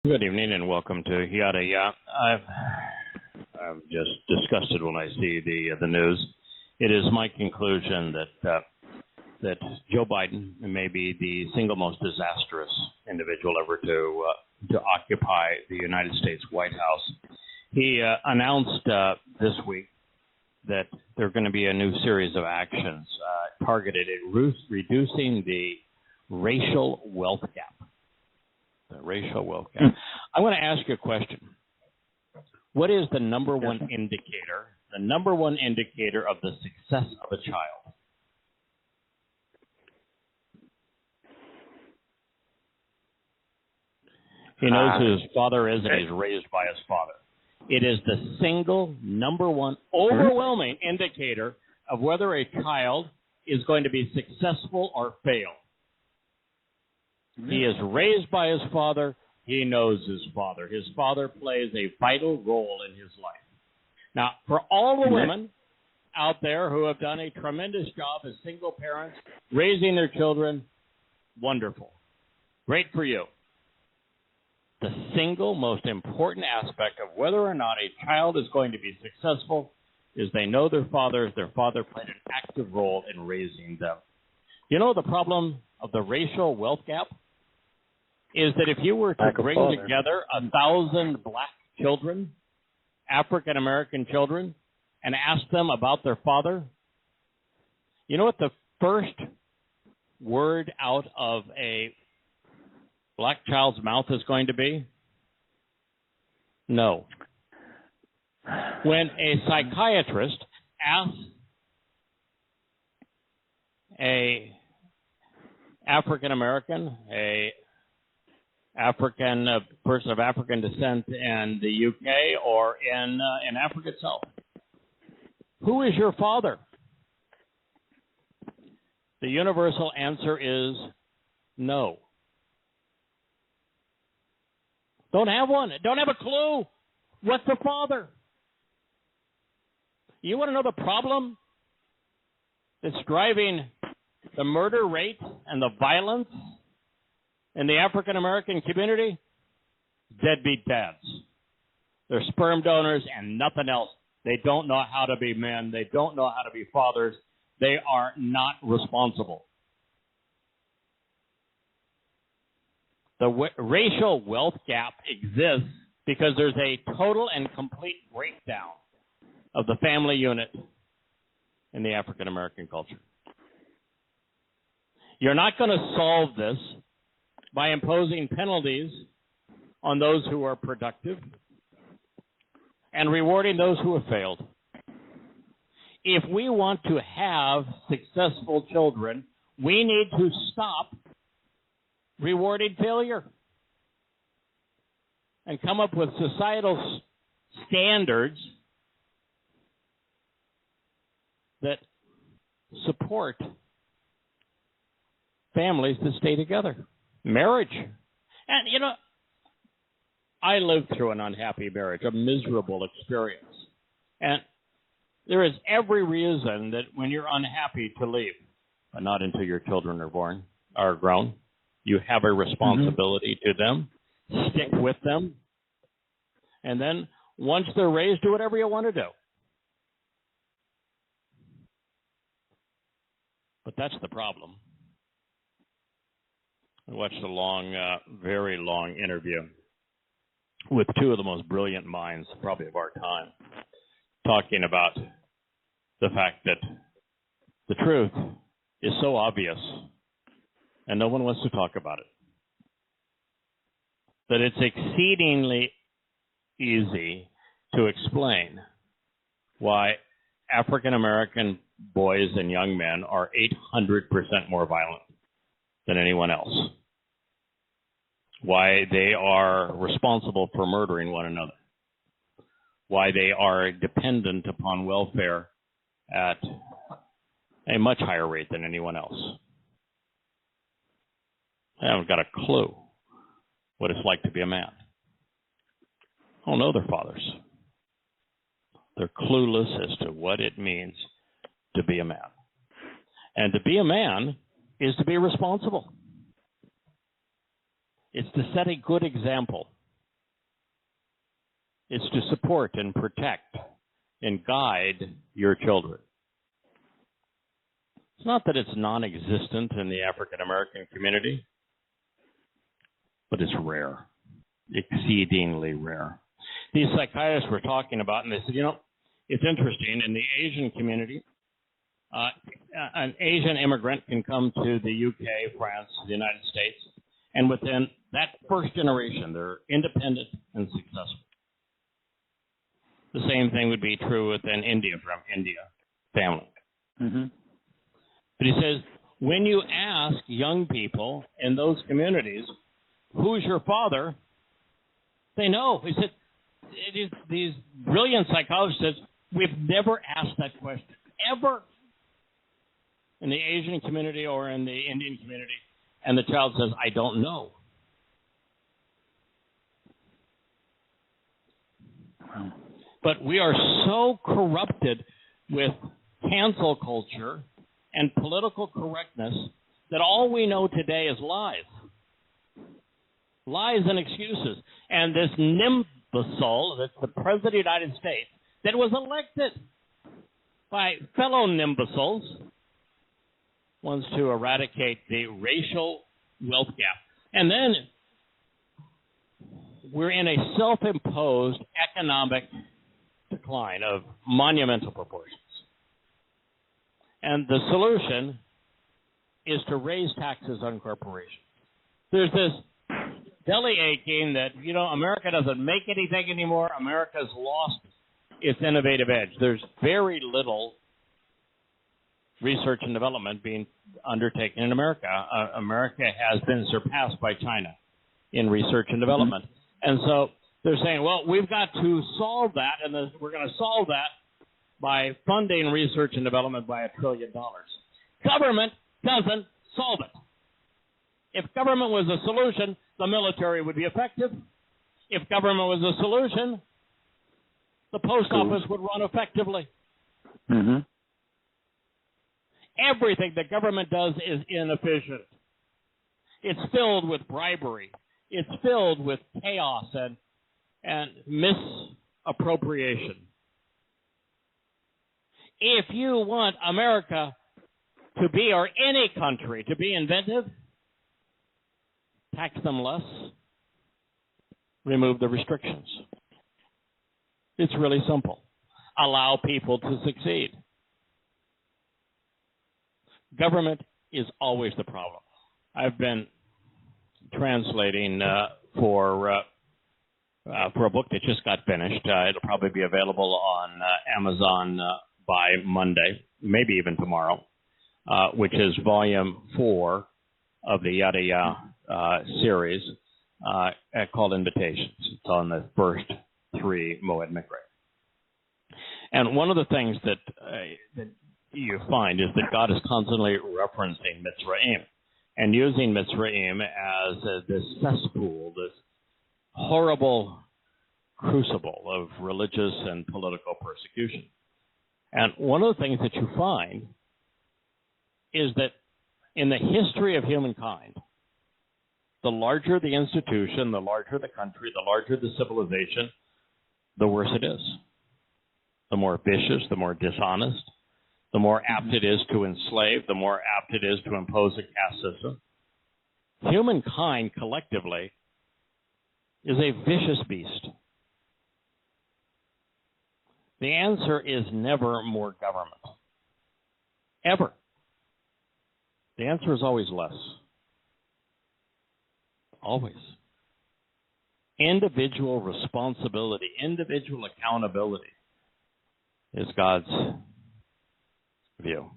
Good evening and welcome to Yada Yahweh. I'm just disgusted when I see the news. It is my conclusion that Joe Biden may be the single most disastrous individual ever to occupy the United States White House. He announced this week that there are going to be a new series of actions targeted at reducing the racial wealth gap. The racial wealth gap. I want to ask you a question. What is the number one indicator of the success of a child? He knows who his father is and he's raised by his father. It is the single number one overwhelming indicator of whether a child is going to be successful or fail. He is raised by his father. He knows his father. His father plays a vital role in his life. Now, for all the women out there who have done a tremendous job as single parents, raising their children, wonderful. Great for you. The single most important aspect of whether or not a child is going to be successful is they know their father. Their father played an active role in raising them. You know the problem of the racial wealth gap is that if you were to bring together 1,000 black children, African-American children, and ask them about their father, you know what the first word out of a black child's mouth is going to be? No. When a psychiatrist asks a African-American, a person of African descent in the UK or in Africa itself, who is your father? The universal answer is no. Don't have one. Don't have a clue. What's the father? You want to know the problem that's driving the murder rate and the violence in the African-American community? Deadbeat dads. They're sperm donors and nothing else. They don't know how to be men. They don't know how to be fathers. They are not responsible. The racial wealth gap exists because there's a total and complete breakdown of the family unit in the African-American culture. You're not going to solve this by imposing penalties on those who are productive and rewarding those who have failed. If we want to have successful children, we need to stop rewarding failure and come up with societal standards that support families that stay together. Marriage. And, you know, I lived through an unhappy marriage, a miserable experience. And there is every reason that when you're unhappy to leave, but not until your children are grown. You have a responsibility to them. Stick with them. And then once they're raised, do whatever you want to do. But that's the problem. I watched a very long interview with two of the most brilliant minds, probably of our time, talking about the fact that the truth is so obvious and no one wants to talk about it, that it's exceedingly easy to explain why African-American boys and young men are 800% more violent than anyone else, why they are responsible for murdering one another, why they are dependent upon welfare at a much higher rate than anyone else. They haven't got a clue what it's like to be a man. They don't know their fathers. They're clueless as to what it means to be a man. And to be a man is to be responsible. It's to set a good example. It's to support and protect and guide your children. It's not that it's non-existent in the African American community, but it's rare, exceedingly rare. These psychiatrists were talking about, and they said, it's interesting, in the Asian community, an Asian immigrant can come to the UK, France, the United States, and within that first generation, they're independent and successful. The same thing would be true within India, from India family. Mm-hmm. But he says, when you ask young people in those communities, who's your father? They know. He said, these brilliant psychologists said, we've never asked that question, ever, in the Asian community or in the Indian community. And the child says, I don't know. But we are so corrupted with cancel culture and political correctness that all we know today is lies. Lies and excuses. And this imbecile, that's the President of the United States, that was elected by fellow imbeciles, wants to eradicate the racial wealth gap. And then we're in a self-imposed economic decline of monumental proportions. And the solution is to raise taxes on corporations. There's this belly aching that, America doesn't make anything anymore. America's lost its innovative edge. There's very little research and development being undertaken in America. America has been surpassed by China in research and development. And so they're saying, well, we've got to solve that, and we're going to solve that by funding research and development by $1 trillion. Government doesn't solve it. If government was a solution, the military would be effective. If government was a solution, the post office would run effectively. Mm-hmm. Everything the government does is inefficient. It's filled with bribery. It's filled with chaos and misappropriation. If you want America to be, or any country to be inventive, tax them less, remove the restrictions. It's really simple. Allow people to succeed. Government is always the problem. I've been translating for a book that just got finished. It'll probably be available on Amazon by Monday, maybe even tomorrow, which is Volume 4 of the Yada Yahweh series called Invitations. It's on the first 3 Moed Mikra. And one of the things that you find is that God is constantly referencing Mitzrayim and using Mitzrayim as this cesspool, this horrible crucible of religious and political persecution. And one of the things that you find is that in the history of humankind, the larger the institution, the larger the country, the larger the civilization, the worse it is. The more vicious, the more dishonest, the more apt it is to enslave, the more apt it is to impose a caste system. Humankind collectively is a vicious beast. The answer is never more government. Ever. The answer is always less. Always. Individual responsibility, individual accountability is God's view.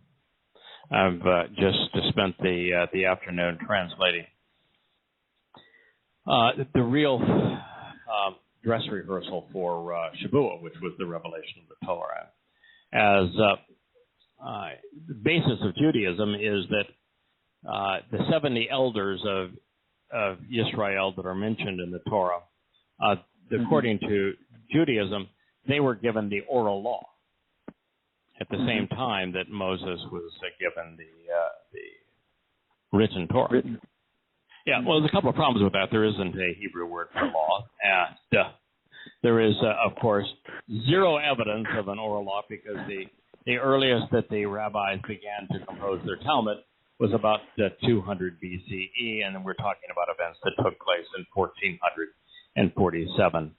I've just spent the afternoon translating the real dress rehearsal for Shabbat, which was the revelation of the Torah. As the basis of Judaism is that the 70 elders of Israel that are mentioned in the Torah, according to Judaism, they were given the oral law at the same time that Moses was given the written Torah. Yeah, well, there's a couple of problems with that. There isn't a Hebrew word for law, and There is, of course, zero evidence of an oral law because the earliest that the rabbis began to compose their Talmud was about 200 BCE, and we're talking about events that took place in 1447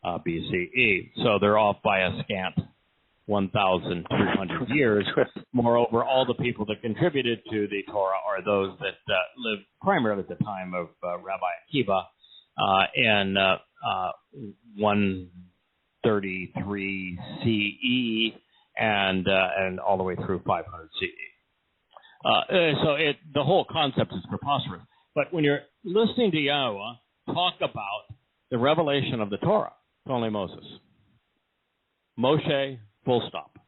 BCE. So they're off by a scant 1,200 years. Moreover, all the people that contributed to the Torah are those that lived primarily at the time of Rabbi Akiva in 133 CE and all the way through 500 CE. So the whole concept is preposterous. But when you're listening to Yahowah talk about the revelation of the Torah, it's only Moses. Moshe, full stop.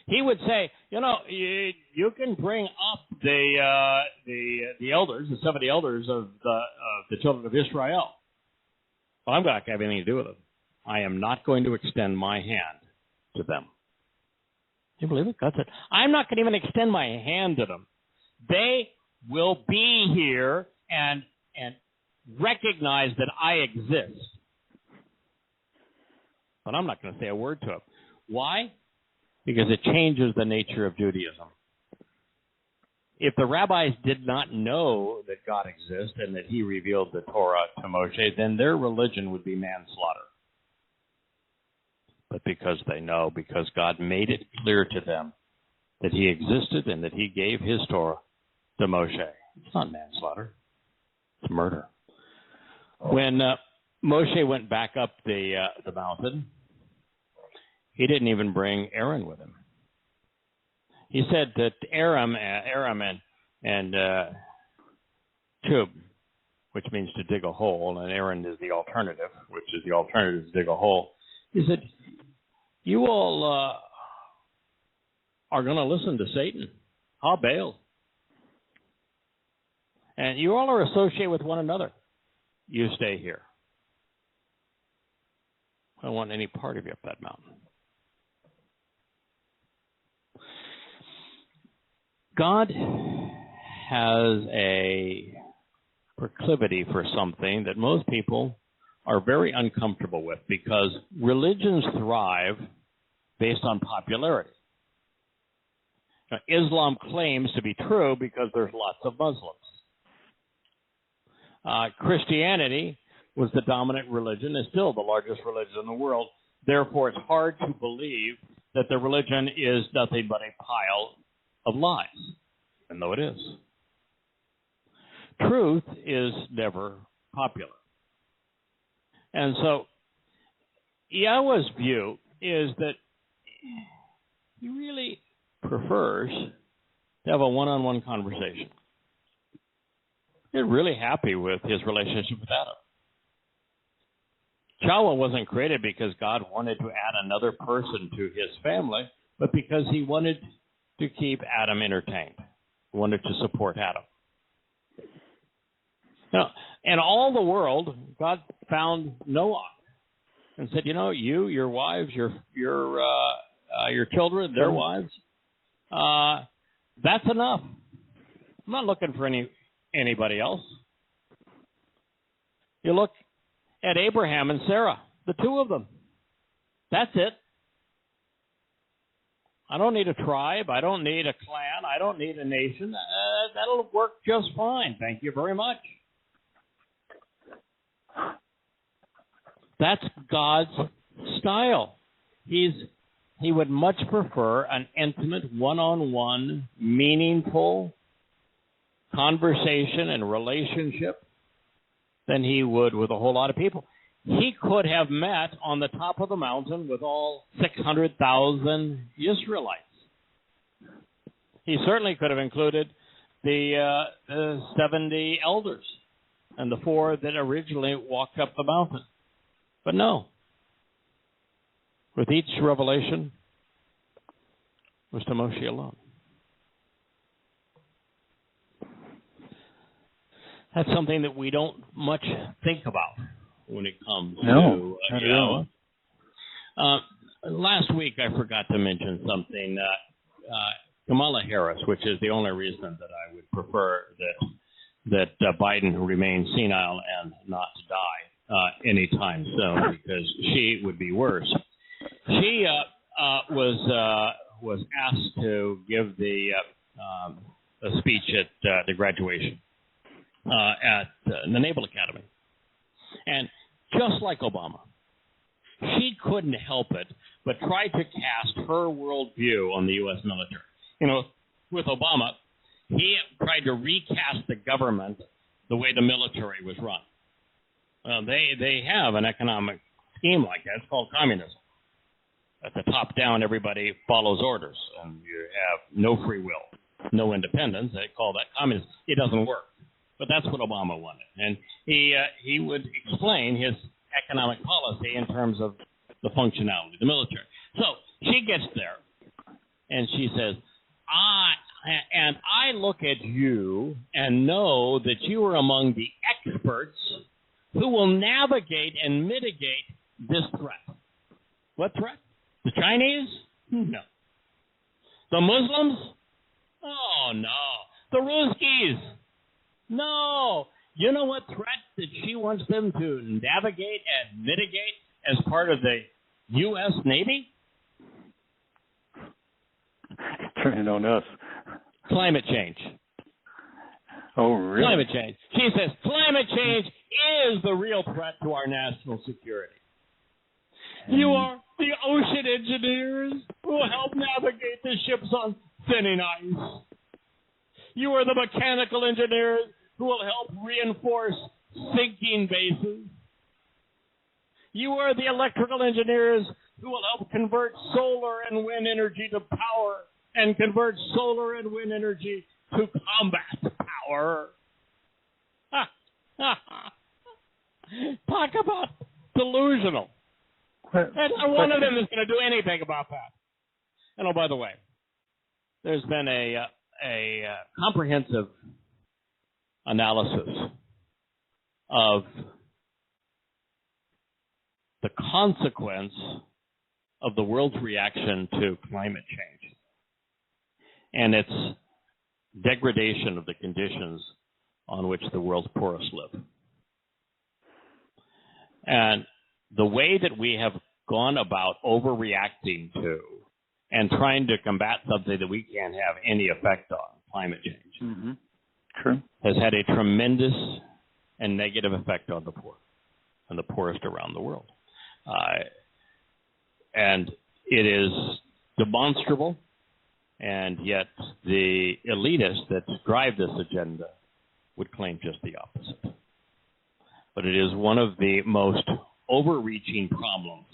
He would say, you can bring up the elders, the 70 elders of the children of Israel. Well, I'm not going to have anything to do with them. I am not going to extend my hand to them. Do you believe it? God said, I'm not going to even extend my hand to them. They will be here and recognize that I exist. But I'm not going to say a word to them. Why? Because it changes the nature of Judaism. If the rabbis did not know that God exists and that he revealed the Torah to Moshe, then their religion would be manslaughter. But because they know, because God made it clear to them that he existed and that he gave his Torah to Moshe. It's not manslaughter. It's murder. When Moshe went back up the mountain, he didn't even bring Aaron with him. He said that Aram and Chub, which means to dig a hole, and Aaron is the alternative, which is the alternative to dig a hole. He said, you all are going to listen to Satan. I'll bail. And you all are associated with one another. You stay here. I don't want any part of you up that mountain. God has a proclivity for something that most people are very uncomfortable with because religions thrive based on popularity. Now, Islam claims to be true because there's lots of Muslims. Christianity was the dominant religion, is still the largest religion in the world. Therefore, it's hard to believe that the religion is nothing but a pile of lies, even though it is. Truth is never popular. And so Yahweh's view is that he really prefers to have a one-on-one conversation. He's really happy with his relationship with Adam. Yahweh wasn't created because God wanted to add another person to his family, but because he wanted to keep Adam entertained. He wanted to support Adam. Now, in all the world, God found Noah and said, you, your wives, your children, their wives, that's enough. I'm not looking for anybody else. You look at Abraham and Sarah, the two of them. That's it. I don't need a tribe. I don't need a clan. I don't need a nation. That'll work just fine. Thank you very much. That's God's style. He would much prefer an intimate, one-on-one, meaningful conversation and relationship than he would with a whole lot of people. He could have met on the top of the mountain with all 600,000 Israelites. He certainly could have included the 70 elders and the 4 that originally walked up the mountain. But no. With each revelation, it was to Moshe alone. That's something that we don't much think about when it comes to Yahowah. Last week, I forgot to mention something. Kamala Harris, which is the only reason that I would prefer that Biden remain senile and not die, anytime soon because she would be worse. She was asked to give a speech at the graduation at the Naval Academy. And just like Obama, she couldn't help it but try to cast her worldview on the U.S. military. You know, with Obama, he tried to recast the government the way the military was run. They have an economic scheme like that. It's called communism. At the top down, everybody follows orders, and you have no free will, no independence. They call that communism. It doesn't work. But that's what Obama wanted. And he would explain his economic policy in terms of the functionality of the military. So she gets there, and she says, I look at you and know that you are among the experts who will navigate and mitigate this threat. What threat? The Chinese? No. The Muslims? Oh, no. The Ruskies? No. You know what threat that she wants them to navigate and mitigate as part of the U.S. Navy? Turning on us. Climate change. Oh, really? Climate change. She says climate change is the real threat to our national security. You are the ocean engineers who will help navigate the ships on thinning ice. You are the mechanical engineers who will help reinforce sinking bases. You are the electrical engineers who will help convert solar and wind energy to power and convert solar and wind energy to combat power. Talk about delusional. And not one of them is going to do anything about that. And oh, by the way, there's been a comprehensive analysis of the consequence of the world's reaction to climate change and its degradation of the conditions on which the world's poorest live. And the way that we have gone about overreacting to and trying to combat something that we can't have any effect on, climate change, True. has had a tremendous and negative effect on the poor and the poorest around the world. And it is demonstrable, and yet the elitists that drive this agenda would claim just the opposite. But it is one of the most overreaching problems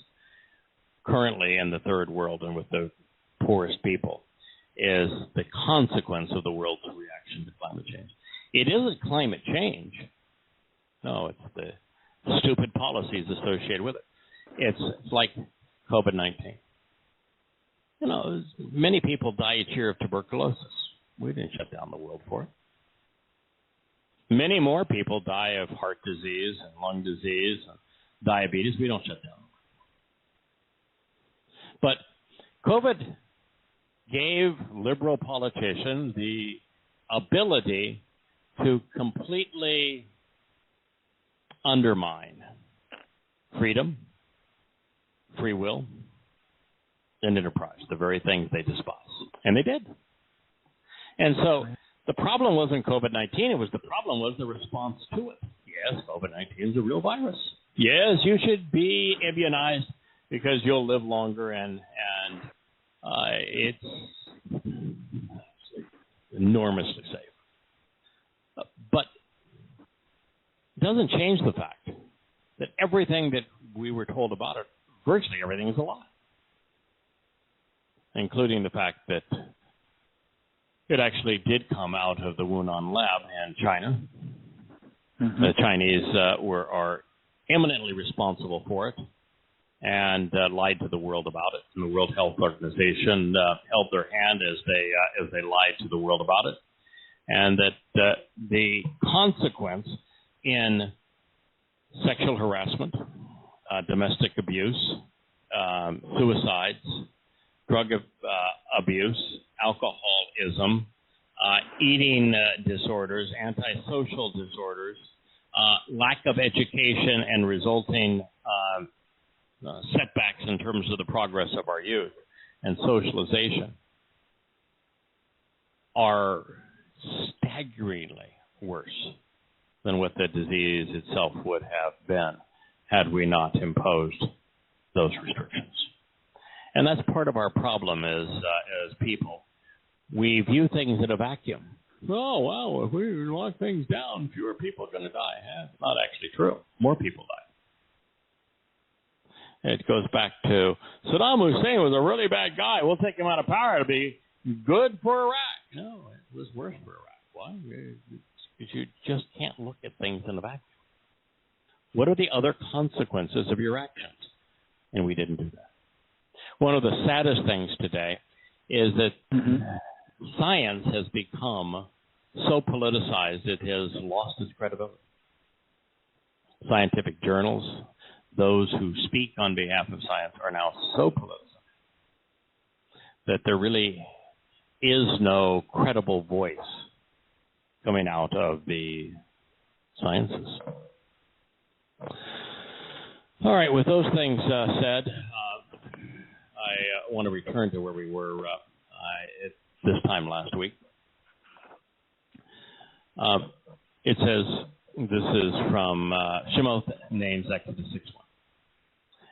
currently in the third world and with the poorest people is the consequence of the world's reaction to climate change. It isn't climate change. No, it's the stupid policies associated with it. It's like COVID-19. You know, many people die each year of tuberculosis. We didn't shut down the world for it. Many more people die of heart disease and lung disease and diabetes. We don't shut down. But COVID gave liberal politicians the ability to completely undermine freedom, free will, and enterprise, the very things they despise. And they did. And so the problem wasn't COVID-19. The problem was the response to it. Yes, COVID-19 is a real virus. Yes, you should be immunized because you'll live longer, and it's enormously safe. But it doesn't change the fact that everything that we were told about it, virtually everything is a lie, including the fact that it actually did come out of the Wuhan lab in China. The Chinese are eminently responsible for it and lied to the world about it. And the World Health Organization held their hand as they lied to the world about it. And that the consequence in sexual harassment, domestic abuse, suicides, drug abuse, alcoholism, eating disorders, antisocial disorders, lack of education and resulting setbacks in terms of the progress of our youth and socialization are staggeringly worse than what the disease itself would have been had we not imposed those restrictions. And that's part of our problem as people. We view things in a vacuum. Oh, well, if we lock things down, fewer people are going to die. It's not actually true. More people die. It goes back to Saddam Hussein was a really bad guy. We'll take him out of power. It'll be good for Iraq. No, it was worse for Iraq. Why? Because you just can't look at things in a vacuum. What are the other consequences of your actions? And we didn't do that. One of the saddest things today is that science has become so politicized it has lost its credibility. Scientific journals, those who speak on behalf of science, are now so politicized that there really is no credible voice coming out of the sciences. All right, with those things said, I want to return to where we were at this time last week. It says, this is from Shemoth names Exodus 6:1.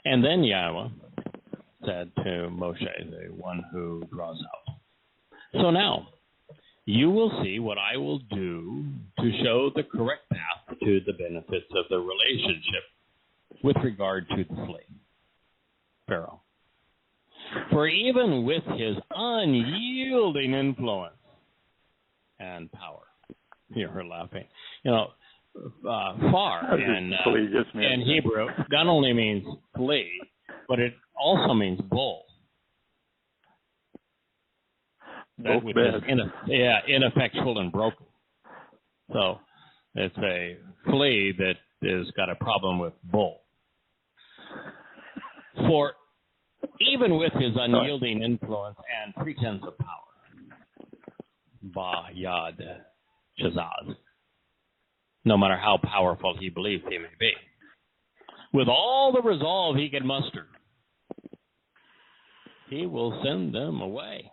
And then Yahweh said to Moshe, the one who draws out, so now you will see what I will do to show the correct path to the benefits of the relationship with regard to the flea, Pharaoh. For even with his unyielding influence and power, you're laughing, far in Hebrew not only means flea, but it also means bull. That which is ineffectual and broken. So it's a flea that has got a problem with bull. For even with his unyielding influence and pretense of power, Yad Shazaz, no matter how powerful he believes he may be, with all the resolve he can muster, he will send them away,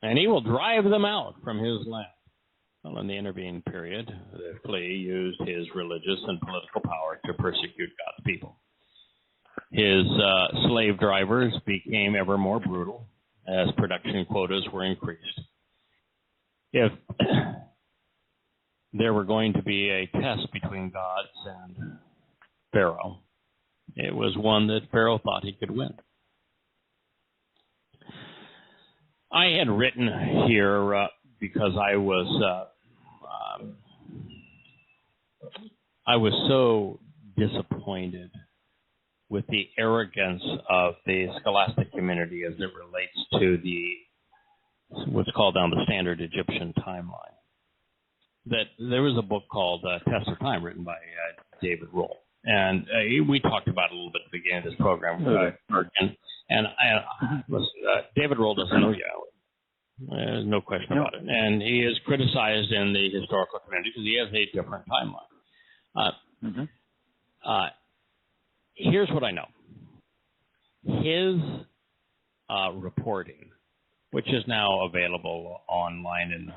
and he will drive them out from his land. Well, in the intervening period, the flea used his religious and political power to persecute God's people. His slave drivers became ever more brutal as production quotas were increased. If there were going to be a test between gods and Pharaoh, it was one that Pharaoh thought he could win. I had written here because I was so disappointed with the arrogance of the scholastic community as it relates to what's called now the standard Egyptian timeline. That there was a book called Test of Time written by David Rohl. And we talked about it a little bit at the beginning of this program. David Rohl doesn't know Yahweh. There's no question about it. And he is criticized in the historical community because he has a different timeline. Here's what I know. His reporting, which is now available online and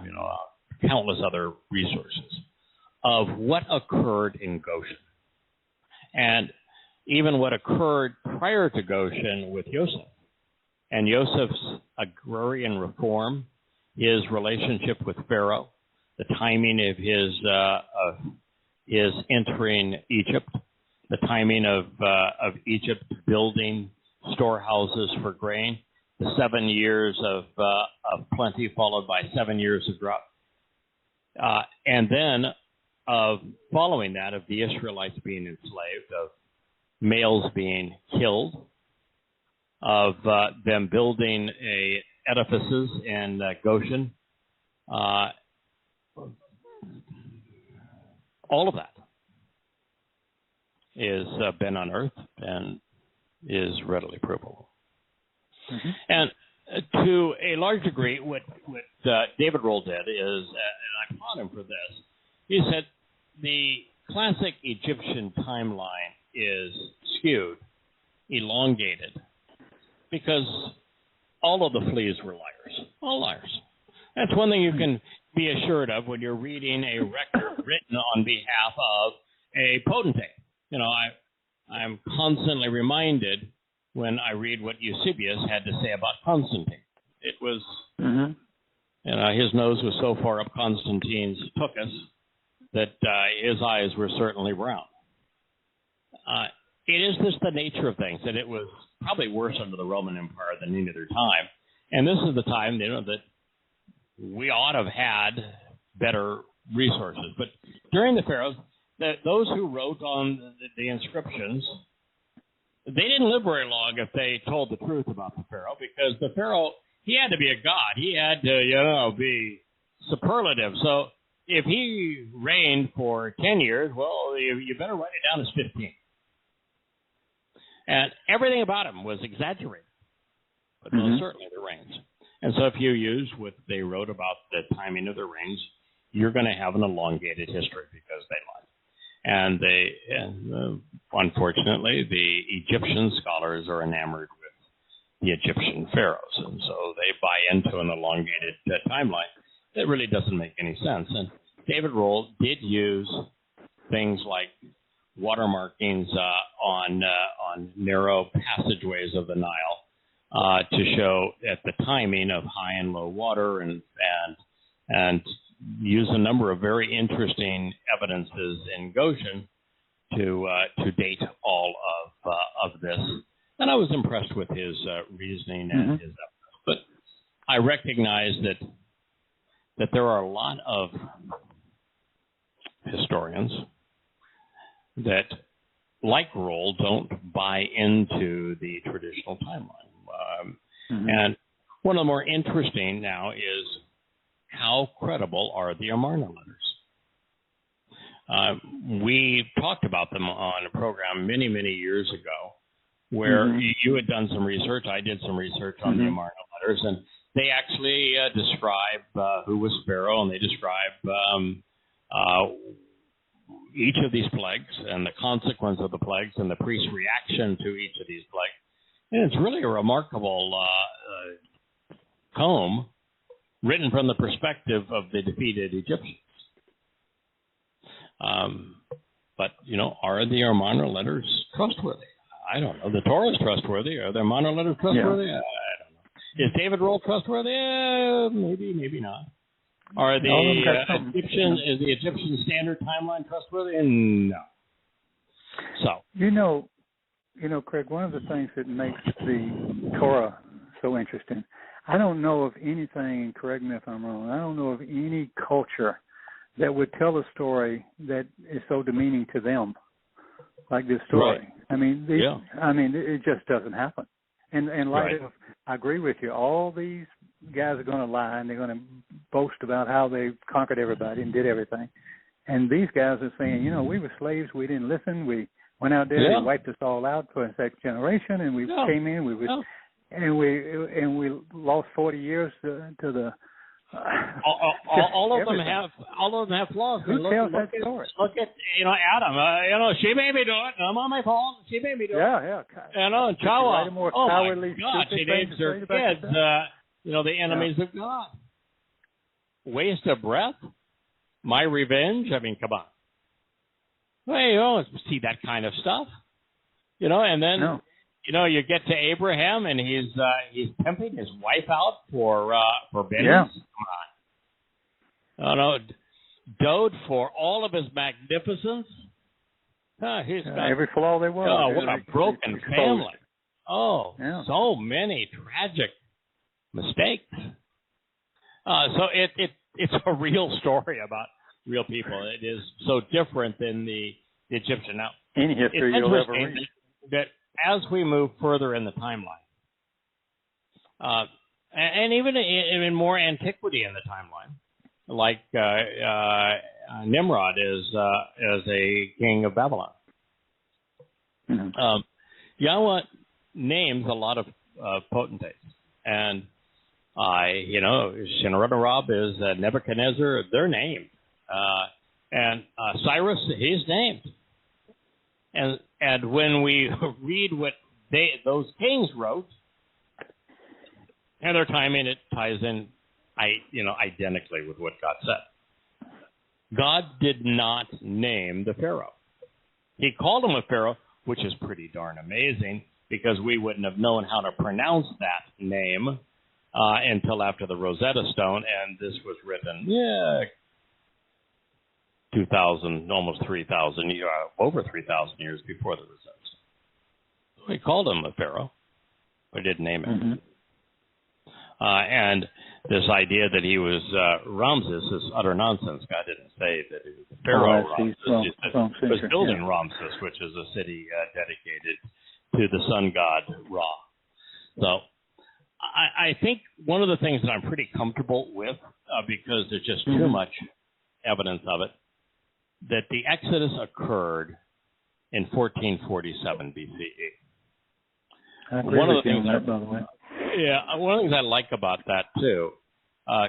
countless other resources, of what occurred in Goshen, and even what occurred prior to Goshen with Yosef, and Yosef's agrarian reform, his relationship with Pharaoh, the timing of his entering Egypt, the timing of Egypt building storehouses for grain, the 7 years of plenty followed by 7 years of drought, and then following that of the Israelites being enslaved, of males being killed, of them building edifices in Goshen, all of that is been unearthed and is readily provable. And to a large degree, what David Rohl did is, and I applaud him for this, he said the classic Egyptian timeline is skewed, elongated, because all of the fleas were liars. All liars. That's one thing you can be assured of when you're reading a record written on behalf of a potentate. You know, I'm constantly reminded when I read what Eusebius had to say about Constantine. It was, you know, his nose was so far up Constantine's tuchus that his eyes were certainly brown. It is just the nature of things, that it was probably worse under the Roman Empire than any other time. And this is the time, you know, that we ought to have had better resources. But during the pharaohs, those who wrote on the inscriptions, they didn't live very long if they told the truth about the pharaoh, because the pharaoh, he had to be a god. He had to, you know, be superlative. So if he reigned for 10 years, well, you better write it down as 15. And everything about him was exaggerated, but most certainly the reigns. And so if you use what they wrote about the timing of the reigns, you're going to have an elongated history because they lied. And unfortunately, the Egyptian scholars are enamored with the Egyptian pharaohs, and so they buy into an elongated timeline that really doesn't make any sense. And David Rohl did use things like water markings on narrow passageways of the Nile to show at the timing of high and low water, and use a number of very interesting evidences in Goshen to date all of this. And I was impressed with his reasoning and his evidence. But I recognize that there are a lot of historians that, like Rohl, don't buy into the traditional timeline. And one of the more interesting now is, how credible are the Amarna letters? We talked about them on a program many, many years ago, where you had done some research. I did some research on the Amarna letters, and they actually describe who was Pharaoh, and they describe each of these plagues and the consequence of the plagues and the priest's reaction to each of these plagues. And it's really a remarkable tome written from the perspective of the defeated Egyptians. But, you know, are the Amarna letters trustworthy? I don't know. The Torah is trustworthy. Are the Amarna letters trustworthy? Yeah. I don't know. Is David Rohl trustworthy? Maybe, maybe not. Are the is the Egyptian standard timeline trustworthy? No. So you know, Craig, one of the things that makes the Torah so interesting, I don't know of anything, correct me if I'm wrong, I don't know of any culture that would tell a story that is so demeaning to them like this story. Right. I mean, it just doesn't happen. And like, I agree with you. All these guys are going to lie, and they're going to boast about how they conquered everybody and did everything. And these guys are saying, you know, we were slaves, we didn't listen, we went out there, they wiped us all out for a second generation, and we came in, and we lost 40 years to the. All of them have flaws. Who tells that story? Look at Adam. She made me do it. I'm on my fault. She made me do it. Yeah. Towrah. Oh my God! She names her kids. The enemies of God. Waste of breath. My revenge. I mean, come on. Well, you don't see that kind of stuff. And then. No. You get to Abraham, and he's pimping his wife out for business. Yeah. Come on. Dode for all of his magnificence. He's got every flaw there was. Oh, what a broken family. Oh, so many tragic mistakes. So it's a real story about real people. It is so different than the Egyptian. Now, any history you'll ever read. That as we move further in the timeline, and even in more antiquity in the timeline, like Nimrod is a king of Babylon. Yahweh names a lot of potentates, and Shinarab is Nebuchadnezzar. They're named, And Cyrus, he's named. And when we read what those kings wrote, and their timing, it ties in, identically with what God said. God did not name the Pharaoh. He called him a Pharaoh, which is pretty darn amazing, because we wouldn't have known how to pronounce that name until after the Rosetta Stone, and this was written, 2,000, almost 3,000, over 3,000 years before the Rosetta Stone. So he called him a Pharaoh, but didn't name him. Mm-hmm. And this idea that he was Ramses is utter nonsense. God didn't say that he was the Pharaoh Ramses. He was building Ramses, which is a city dedicated to the sun god Ra. So I think one of the things that I'm pretty comfortable with, because there's just too much evidence of it, that the Exodus occurred in 1447 BCE. I agree with you on that, by the way. Yeah, one of the things I like about that, too,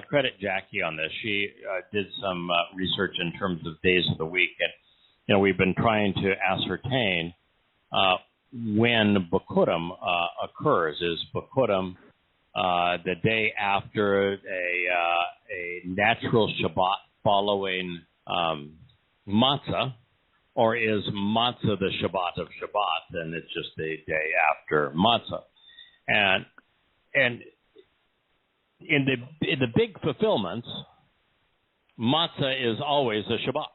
credit Jackie on this. She did some research in terms of days of the week. And, we've been trying to ascertain when Bikurim occurs. Is Bikurim the day after a natural Shabbat following Matzah, or is Matzah the Shabbat of Shabbat, and it's just the day after Matzah? And in the big fulfillments, Matzah is always a Shabbat.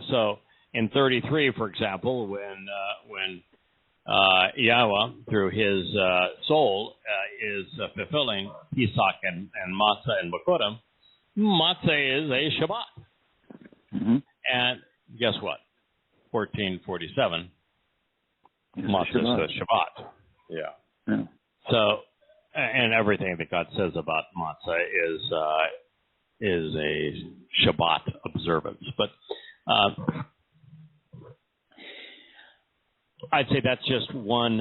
So in 33, for example, when Yahowah, through his soul, is fulfilling Pesach and Matzah and Bikurim, Matzah is a Shabbat. Mm-hmm. And guess what? 1447, Matzah is a Shabbat. Yeah. So, and everything that God says about matzah is a Shabbat observance. But I'd say that's just one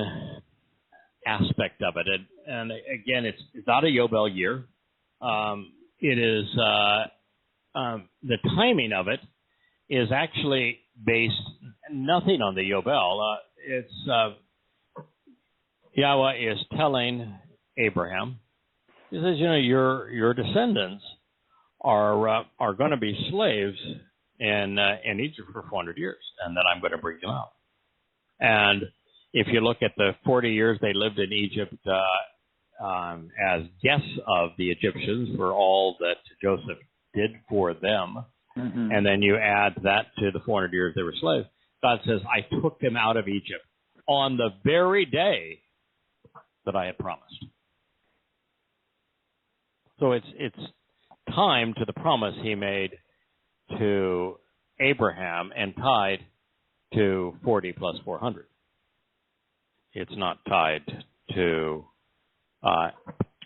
aspect of it. And again, it's not a Yobel year. It is the timing of it is actually based nothing on the Yobel. It's Yahweh is telling Abraham, he says, your descendants are going to be slaves in Egypt for 400 years, and then I'm going to bring them out. And if you look at the 40 years they lived in Egypt as guests of the Egyptians for all that Joseph did for them, and then you add that to the 400 years they were slaves, God says, I took them out of Egypt on the very day that I had promised. So it's time to the promise he made to Abraham and tied to 40 plus 400. It's not tied to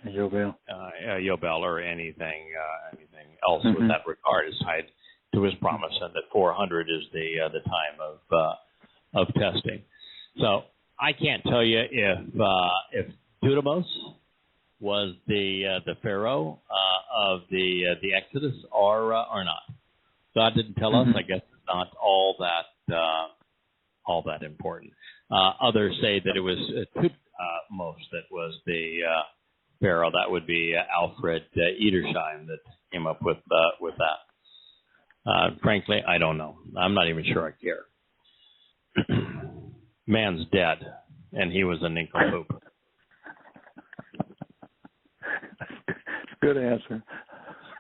Yobel or anything else with that regard. It's tied to his promise, and that 400 is the time of testing. So I can't tell you if Dudamos was the Pharaoh of the Exodus or not. God didn't tell us. I guess it's not all that important. Others say that it was Tutmos that was the Pharaoh. That would be Alfred Edersheim that came up with that. Frankly, I don't know. I'm not even sure I care. Man's dead, and he was a nincompoop. Good answer.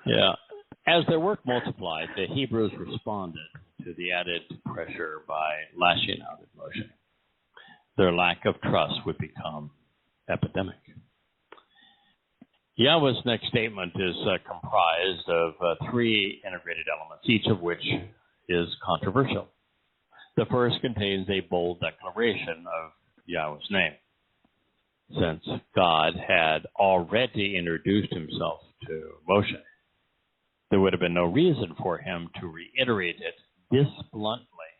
Yeah. As their work multiplied, the Hebrews responded to the added pressure by lashing out at Moshe. Their lack of trust would become epidemic. Yahweh's next statement is comprised of three integrated elements, each of which is controversial. The first contains a bold declaration of Yahweh's name. Since God had already introduced himself to Moshe, there would have been no reason for him to reiterate it this bluntly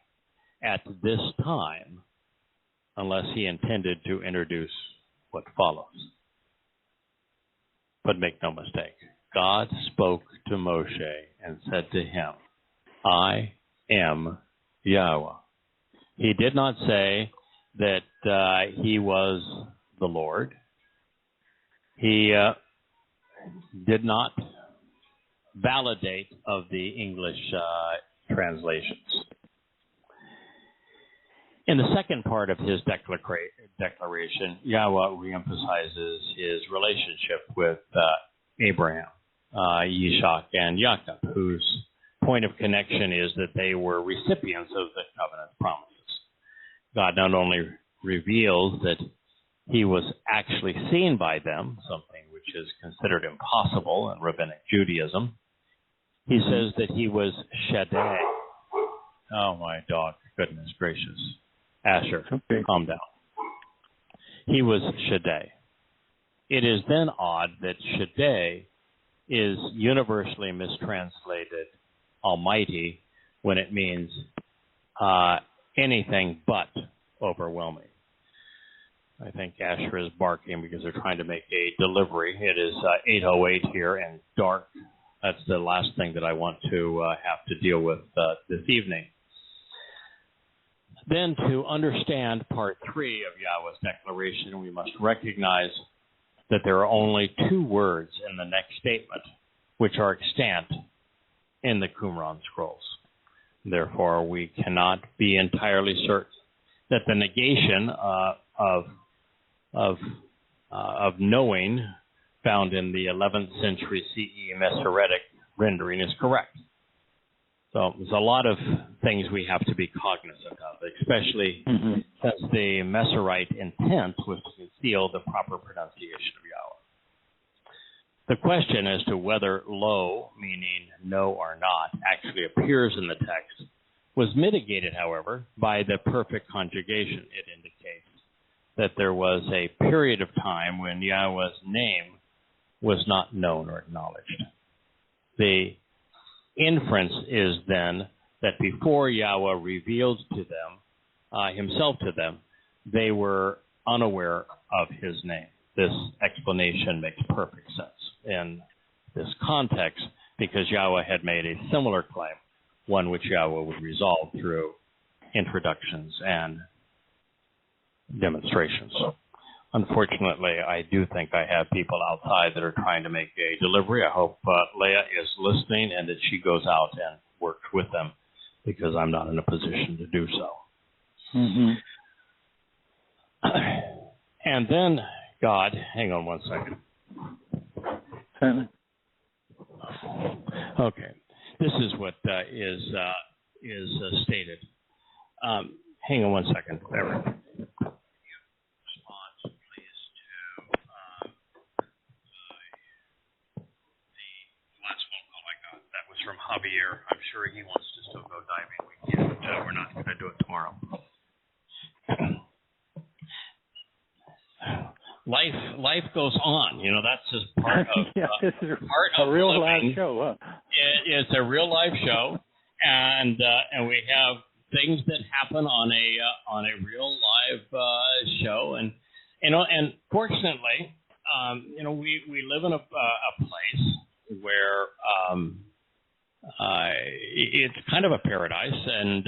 at this time unless he intended to introduce what follows. But make no mistake, God spoke to Moshe and said to him, I am Yahweh. He did not say that he was the Lord. He did not validate of the English translations. In the second part of his declaration, Yahweh reemphasizes his relationship with Abraham, Yishak, and Jacob, whose point of connection is that they were recipients of the covenant promises. God not only reveals that he was actually seen by them, something which is considered impossible in rabbinic Judaism. He says that he was Shaddai. Oh, my dog, goodness gracious. Asher, okay. Calm down. He was Shaddai. It is then odd that Shaddai is universally mistranslated Almighty when it means anything but overwhelming. I think Asher is barking because they're trying to make a delivery. It is 8:08 here and dark. That's the last thing that I want to have to deal with this evening. Then to understand part 3 of Yahweh's declaration, we must recognize that there are only 2 words in the next statement which are extant in the Qumran scrolls. Therefore, we cannot be entirely certain that the negation of knowing found in the 11th century CE Masoretic rendering is correct. So there's a lot of things we have to be cognizant of, especially since the Masorite intent was to conceal the proper pronunciation of Yahweh. The question as to whether lo, meaning no or not, actually appears in the text was mitigated, however, by the perfect conjugation. It indicates that there was a period of time when Yahweh's name was not known or acknowledged. The inference is then that before Yahweh revealed to them, himself to them, they were unaware of his name. This explanation makes perfect sense in this context because Yahweh had made a similar claim, one which Yahweh would resolve through introductions and demonstrations. Unfortunately, I do think I have people outside that are trying to make a delivery. I hope Leah is listening and that she goes out and works with them because I'm not in a position to do so. And then God, hang on one second. Okay, this is what is stated. Hang on one second, Eric. From Javier. I'm sure he wants to still go diving. We can't. We're not going to do it tomorrow. Life goes on. You know, that's just part of this is a real live show. Huh? It's a real live show, and we have things that happen on a real live show, and fortunately, we live in a place where it's kind of a paradise, and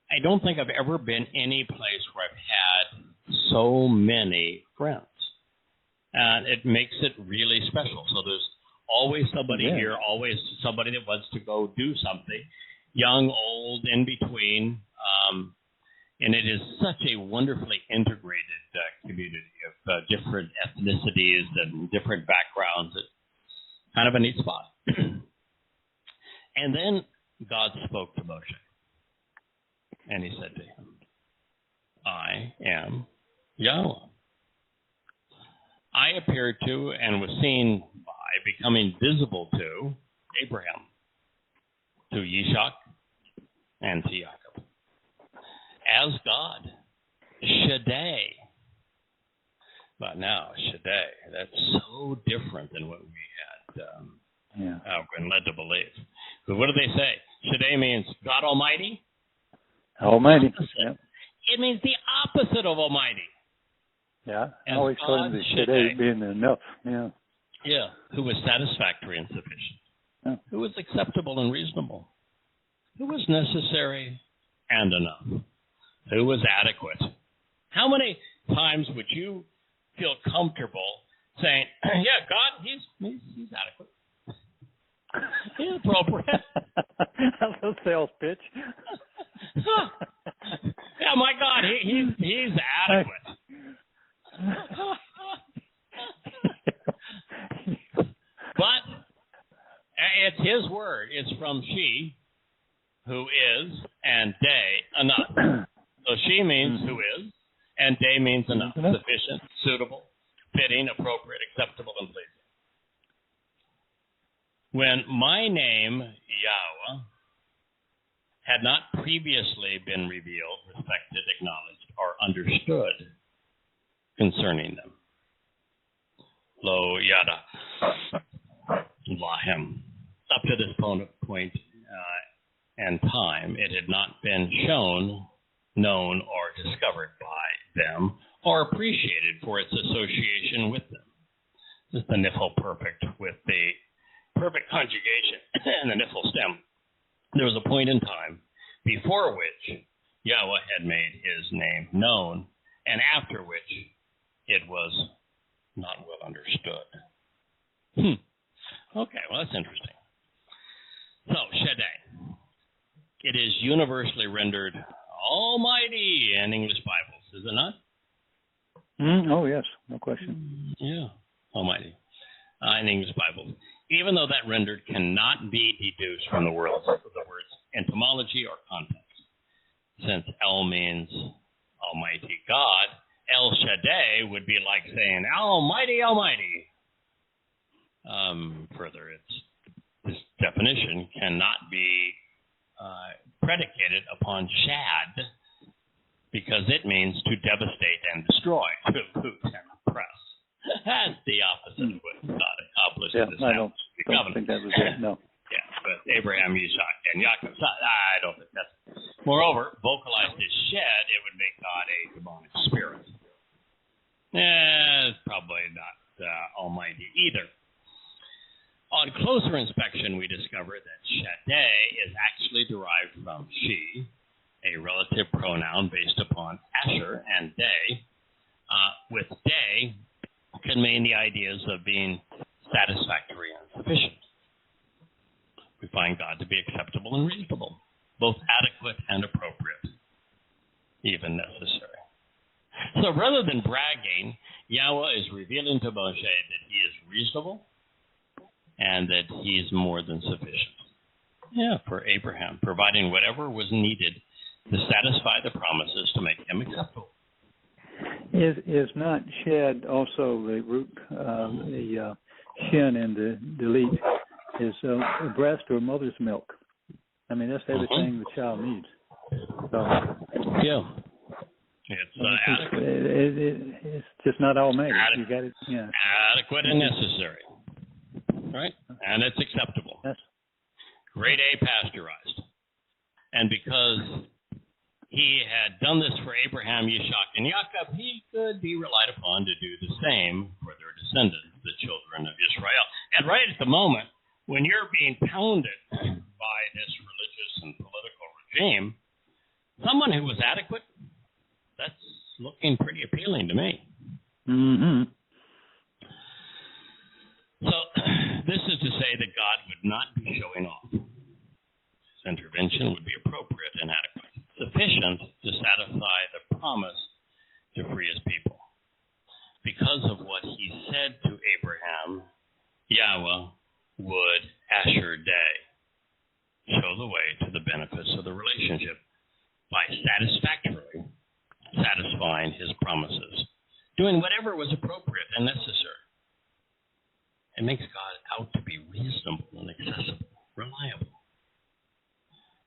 I don't think I've ever been any place where I've had so many friends, and it makes it really special. So there's always somebody here, always somebody that wants to go do something, young, old, in between, and it is such a wonderfully integrated community of different ethnicities and different backgrounds. It's kind of a neat spot. And then God spoke to Moshe, and he said to him, I am Yahweh. I appeared to and was seen by becoming visible to Abraham, to Yishak, and to Jacob. As God, Shaddai. But now, Shaddai, that's so different than what we had been led to believe. But what do they say? Shaddai means God Almighty? Almighty. Yeah. It means the opposite of Almighty. Yeah, I always told him that Shaddai being enough. Yeah. Yeah, who was satisfactory and sufficient, who was acceptable and reasonable, who was necessary and enough, who was adequate. How many times would you feel comfortable saying, yeah, God, he's adequate. He's appropriate. That's a sales pitch. Yeah, my God, he's adequate. But it's his word. It's from she, who is, and day, enough. So she means who is, and day means enough. Sufficient, suitable, fitting, appropriate, acceptable, and pleasing. When my name, Yahweh, had not previously been revealed, respected, acknowledged, or understood concerning them. Lo Yada Lahem. Up to this point and time, it had not been shown, known, or discovered by them, or appreciated for its association with them. This is the Niphal perfect with the perfect conjugation and the Niphal stem. There was a point in time before which Yahweh had made his name known, and after which it was not well understood. Okay, well, that's interesting. So, Shaddai. It is universally rendered Almighty in English Bibles, is it not? Oh, yes, no question. Yeah, Almighty in English Bibles. Even though that rendered cannot be deduced from the words etymology or context. Since El means Almighty God, El Shaddai would be like saying Almighty, Almighty. Further, this definition cannot be predicated upon shad because it means to devastate and destroy, to loot and oppress. That's the opposite of what God accomplished in this I don't think that was it, no. Yeah, but Abraham, Isaac, and Jacob, I don't think that's it. Moreover, vocalized as shed, it would make God a demonic spirit. It's probably not Almighty either. On closer inspection, we discover that Shaddai is actually derived from she, a relative pronoun based upon Asher and day, with day can mean the ideas of being satisfactory and sufficient. We find God to be acceptable and reasonable, both adequate and appropriate, even necessary. So rather than bragging, Yahweh is revealing to Moshe that he is reasonable and that he is more than sufficient. Yeah, for Abraham, providing whatever was needed to satisfy the promises to make him acceptable. Is not shed also the root, the shin and the delete is breast or mother's milk? I mean, that's everything the child needs. So, yeah. It's just not all made. You got it. Yeah. Adequate and necessary. Right? And it's acceptable. Yes. Grade A pasteurized. And because he had done this for Abraham, Yitzhak, and Jacob, he could be relied upon to do the same for their descendants, the children of Israel. And right at the moment, when you're being pounded by this religious and political regime, someone who was adequate, that's looking pretty appealing to me. Mm-hmm. So this is to say that God would not be showing off. His intervention would be appropriate and adequate, sufficient to satisfy the promise to free his people. Because of what he said to Abraham, Yahweh would Asher Day show the way to the benefits of the relationship by satisfactorily satisfying his promises, doing whatever was appropriate and necessary. It makes God out to be reasonable and accessible, reliable.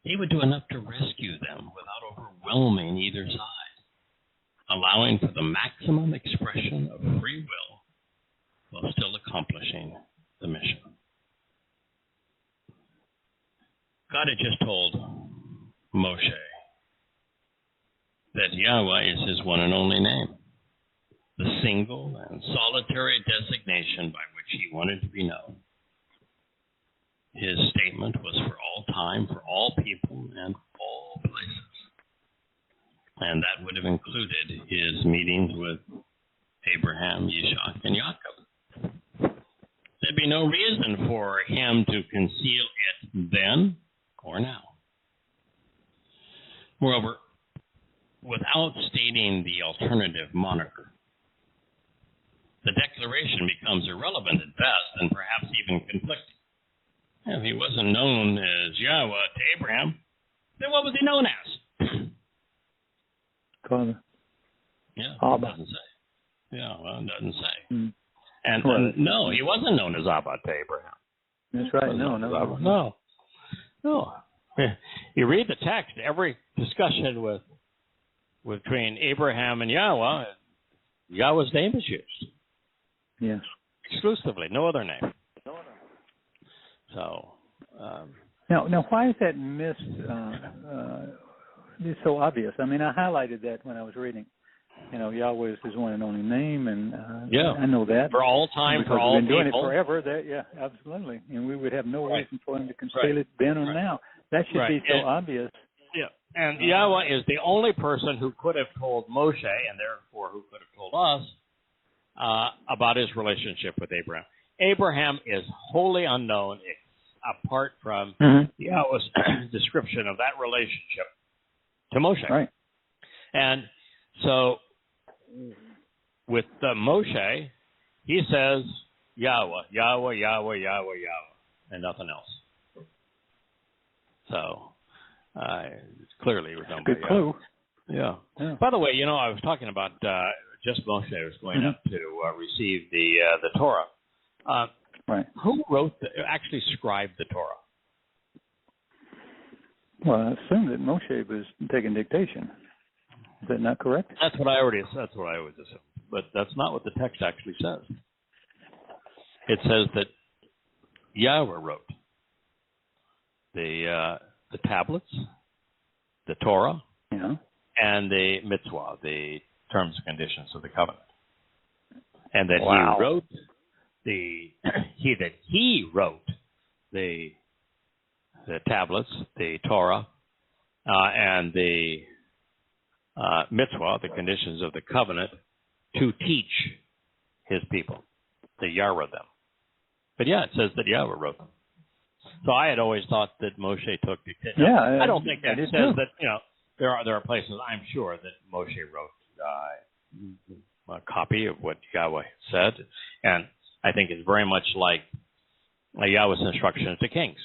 He would do enough to rescue them without overwhelming either side, allowing for the maximum expression of free will while still accomplishing the mission. God had just told Moshe that Yahweh is his one and only name, the single and solitary designation by which he wanted to be known. His statement was for all time, for all people, and all places. And that would have included his meetings with Abraham, Isaac, and Jacob. There'd be no reason for him to conceal it then or now. Moreover, without stating the alternative moniker, the declaration becomes irrelevant at best and perhaps even conflicting. If he wasn't known as Yahweh to Abraham, then what was he known as? Father. Yeah, Abba. it doesn't say. Yeah, well, it doesn't say. Mm. And no, he wasn't known as Abba to Abraham. That's right. No. You read the text, every discussion between Abraham and Yahweh, Yahweh's name is used. Yes. Exclusively, no other name. So. Now, why is that it's so obvious? I mean, I highlighted that when I was reading. Yahweh is his one and only name, and I know that. For all time, for all we've been doing people. it forever. Absolutely. And we would have no Right. reason for him to conceal it then or now. That should be so obvious. Yeah. And Yahweh is the only person who could have told Moshe, and therefore who could have told us, about his relationship with Abraham. Abraham is wholly unknown apart from Yahweh's description of that relationship to Moshe. Right. And so with Moshe, he says Yahweh, Yahweh, Yahweh, Yahweh, Yahweh, and nothing else. So it's clearly we're done by Good clue. Yeah. By the way, I was talking about just Moshe was going up to receive the Torah. Right. Who actually scribed the Torah? Well, I assume that Moshe was taking dictation. Is that not correct? That's what I always assumed. But that's not what the text actually says. It says that Yahweh wrote the tablets, the Torah, and the mitzvah, the terms and conditions of the covenant. And that he wrote the tablets, the Torah, and the mitzvah, the conditions of the covenant, to teach his people, to Yahweh them. But it says that Yahweh wrote them. So I had always thought that Moshe took dictation. Yeah, I don't think that says too. That there are places I'm sure that Moshe wrote a copy of what Yahweh said, and I think it's very much like Yahweh's instructions to kings.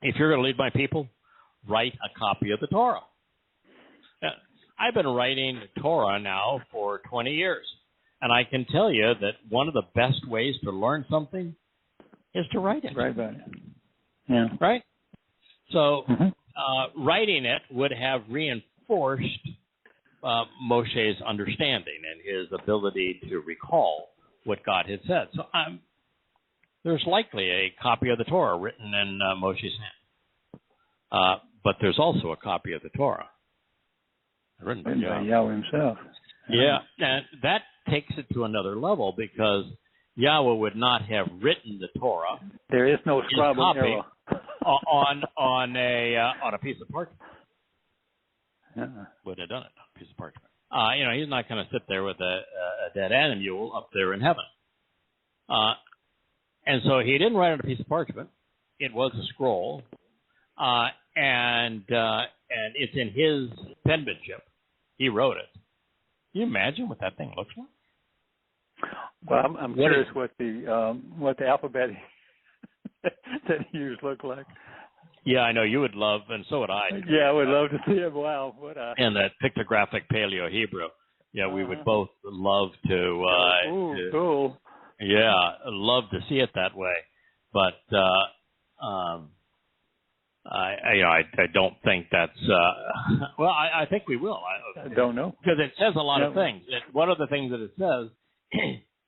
If you're going to lead my people, write a copy of the Torah. I've been writing the Torah now for 20 years, and I can tell you that one of the best ways to learn something is to write it. Right about it. Yeah. Right? So writing it would have reinforced Moshe's understanding and his ability to recall what God had said. So there's likely a copy of the Torah written in Moshe's hand. But there's also a copy of the Torah written by Yahweh himself. Yeah, and that takes it to another level because Yahweh would not have written the Torah. There is no scribal error on a piece of parchment. Would have done it on a piece of parchment. He's not going to sit there with a dead animal up there in heaven. And so he didn't write on a piece of parchment. It was a scroll, and it's in his penmanship. He wrote it. Can you imagine what that thing looks like? Well, I'm curious what the alphabet that he used looked like. Yeah, I know you would love, and so would I. Yeah, I would love to see it. Wow, and that pictographic Paleo-Hebrew. Yeah, we would both love to. Cool. Yeah, love to see it that way, but I don't think that's. Well, I think we will. I don't know because it says a lot of things. One of the things that it says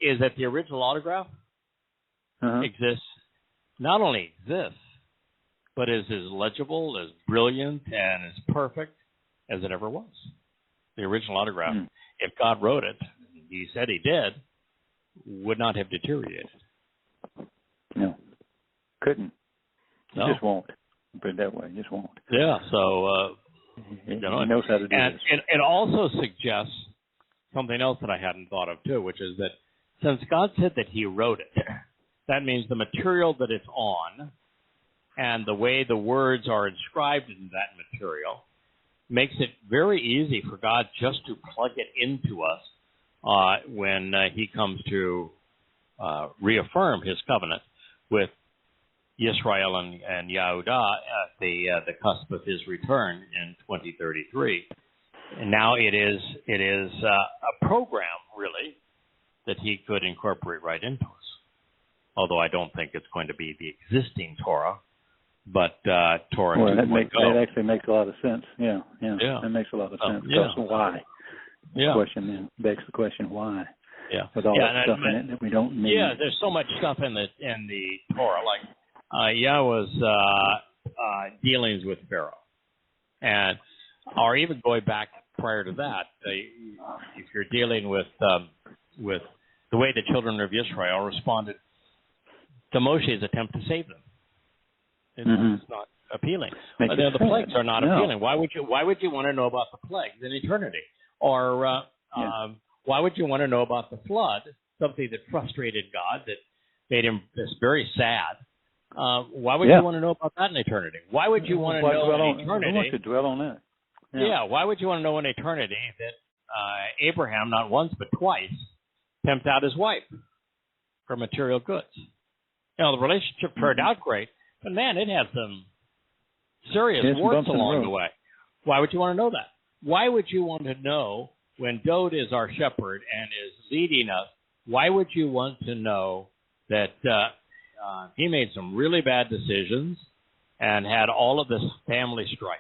is that the original autograph exists. Not only exists, but is as legible, as brilliant, and as perfect as it ever was. The original autograph. If God wrote it, he said he did, would not have deteriorated. No, couldn't. No. Just won't. Put it that way, just won't. Yeah, so... he knows how to do and this. it also suggests something else that I hadn't thought of, too, which is that since God said that he wrote it, that means the material that it's on and the way the words are inscribed in that material makes it very easy for God just to plug it into us when he comes to reaffirm his covenant with Yisrael and Yehudah at the cusp of his return in 2033. And now it is a program, really, that he could incorporate right into us. Although I don't think it's going to be the existing Torah, but Torah 2.0. That actually makes a lot of sense. Yeah. That makes a lot of sense. So why? Yeah. Question then begs the question why. Yeah. With all that stuff in it that we don't need. Yeah, there's so much stuff in the Torah, like Yahweh's dealings with Pharaoh, or even going back prior to that, if you're dealing with the way the children of Israel responded to Moshe's attempt to save them. It's not appealing. The plagues are not appealing. Why would you want to know about the plagues in eternity? Or why would you want to know about the flood, something that frustrated God, that made him very sad? Why would you want to know about that in eternity? Why would you want to know in eternity? Who wants to dwell on that? Yeah, why would you want to know in eternity that Abraham, not once but twice, pimped out his wife for material goods? You know, the relationship turned out great, but man, it had some serious warts along the way. Why would you want to know that? Why would you want to know when Dode is our shepherd and is leading us? Why would you want to know that he made some really bad decisions and had all of this family strife?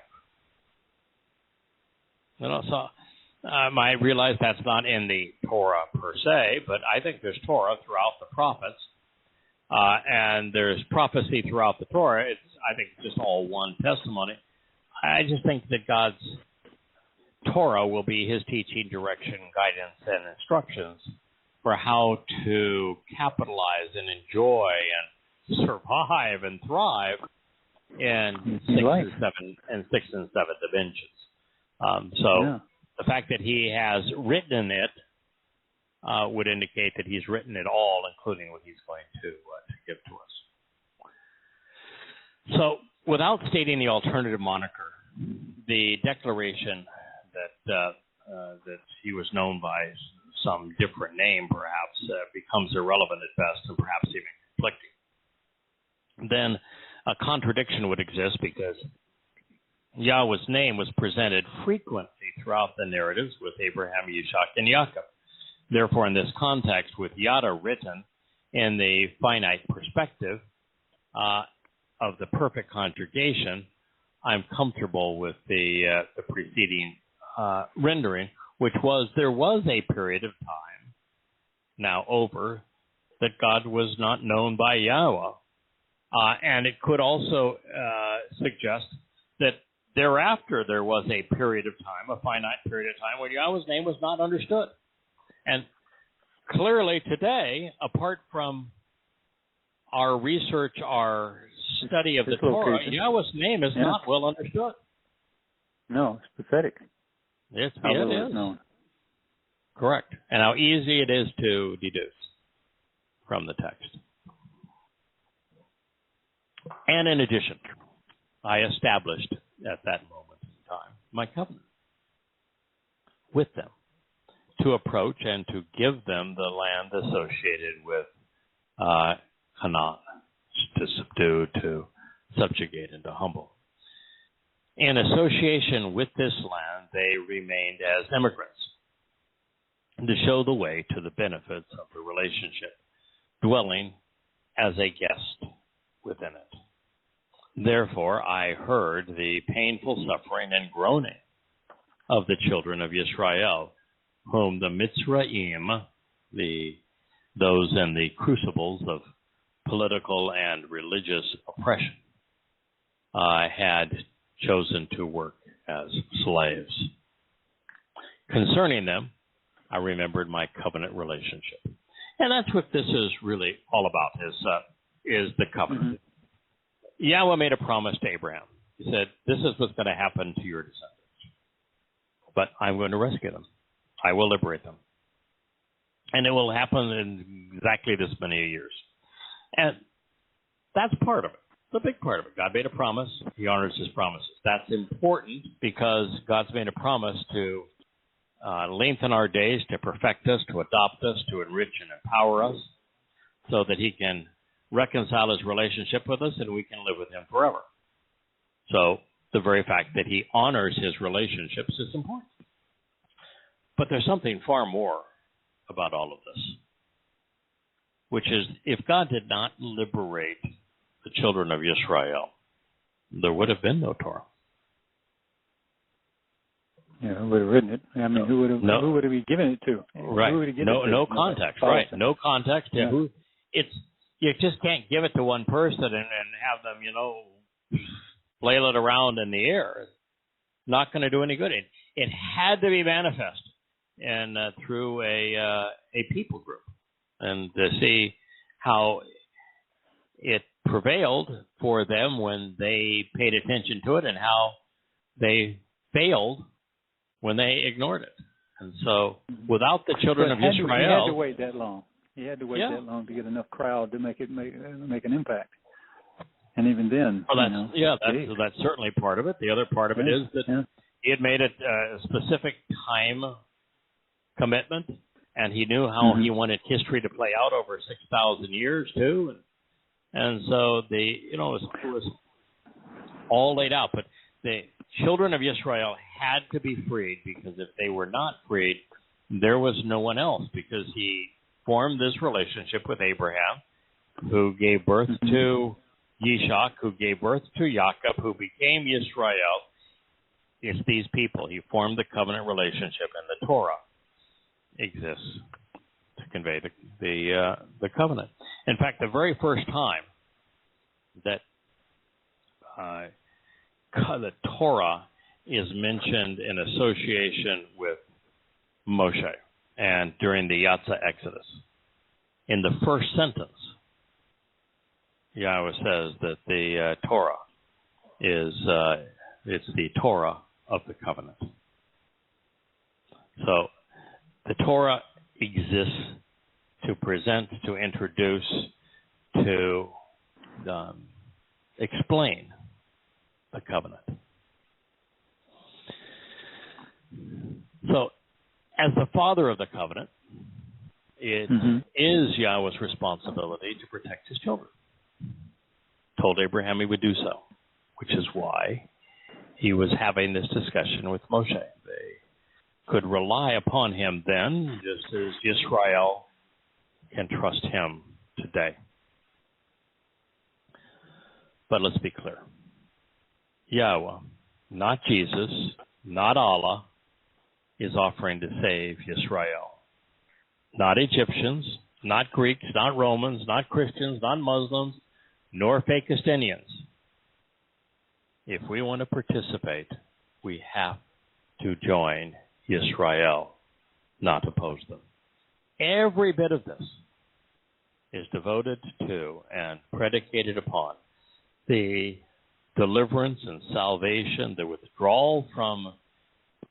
You know, so I realize that's not in the Torah per se, but I think there's Torah throughout the prophets, and there's prophecy throughout the Torah. It's, I think, just all one testimony. I just think that God's Torah will be his teaching, direction, guidance, and instructions for how to capitalize and enjoy and survive and thrive in 6 and 7 dimensions. The fact that he has written it would indicate that he's written it all, including what he's going to give to us. So, without stating the alternative moniker, the declaration that he was known by some different name, perhaps, becomes irrelevant at best and perhaps even conflicting. Then a contradiction would exist because Yahweh's name was presented frequently throughout the narratives with Abraham, Yitzhak, and Yaakov. Therefore, in this context, with Yada written in the finite perspective of the perfect conjugation, I'm comfortable with the preceding rendering, which was there was a period of time, now over, that God was not known by Yahweh. And it could also suggest that thereafter there was a period of time, a finite period of time, where Yahweh's name was not understood. And clearly today, apart from our research, our study of the Torah, Yahweh's name is not well understood. No, it's pathetic. It is. Known. Correct. And how easy it is to deduce from the text. And in addition, I established at that moment in time my covenant with them to approach and to give them the land associated with Canaan, to subdue, to subjugate, and to humble. In association with this land, they remained as immigrants to show the way to the benefits of the relationship, dwelling as a guest within it. Therefore, I heard the painful suffering and groaning of the children of Israel, whom the Mitzrayim, those in the crucibles of political and religious oppression, had chosen to work as slaves. Concerning them, I remembered my covenant relationship. And that's what this is really all about, is the covenant. Yahweh made a promise to Abraham. He said, this is what's going to happen to your descendants. But I'm going to rescue them. I will liberate them. And it will happen in exactly this many years. And that's part of it. It's a big part of it. God made a promise. He honors his promises. That's important because God's made a promise to lengthen our days, to perfect us, to adopt us, to enrich and empower us so that he can reconcile his relationship with us and we can live with him forever. So the very fact that he honors his relationships is important. But there's something far more about all of this, which is if God did not liberate the children of Israel, there would have been no Torah. Yeah, who would have written it? I mean, who would have he given it to? Right. No context. Right. No context. Yeah. You just can't give it to one person and have them, flail it around in the air. It's not going to do any good. It had to be manifest and through a people group, and to see how it prevailed for them when they paid attention to it, and how they failed when they ignored it. And so, without the children of Israel, he had to wait that long. He had to wait that long to get enough crowd to make an impact. And even then, that's certainly part of it. The other part of it is that he had made it a specific time commitment, and he knew how he wanted history to play out over 6,000 years too, and so it was all laid out. But the children of Israel had to be freed, because if they were not freed, there was no one else, because he formed this relationship with Abraham, who gave birth to Yishak, who gave birth to Jacob, who became Yisrael. It's these people. He formed the covenant relationship, and the Torah exists to convey the covenant. In fact, the very first time that the Torah is mentioned in association with Moshe and during the Yatza Exodus, in the first sentence, Yahweh says that the Torah is it's the Torah of the covenant. So the Torah exists to present, to introduce, to explain the covenant. So, as the father of the covenant, it is Yahweh's responsibility to protect his children. Told Abraham he would do so, which is why he was having this discussion with Moshe. They could rely upon him then, just as Israel can trust him today. But let's be clear. Yahweh, not Jesus, not Allah, is offering to save Israel. Not Egyptians, not Greeks, not Romans, not Christians, not Muslims, nor fake Estonians. If we want to participate, we have to join Israel, not oppose them. Every bit of this is devoted to and predicated upon the deliverance and salvation, the withdrawal from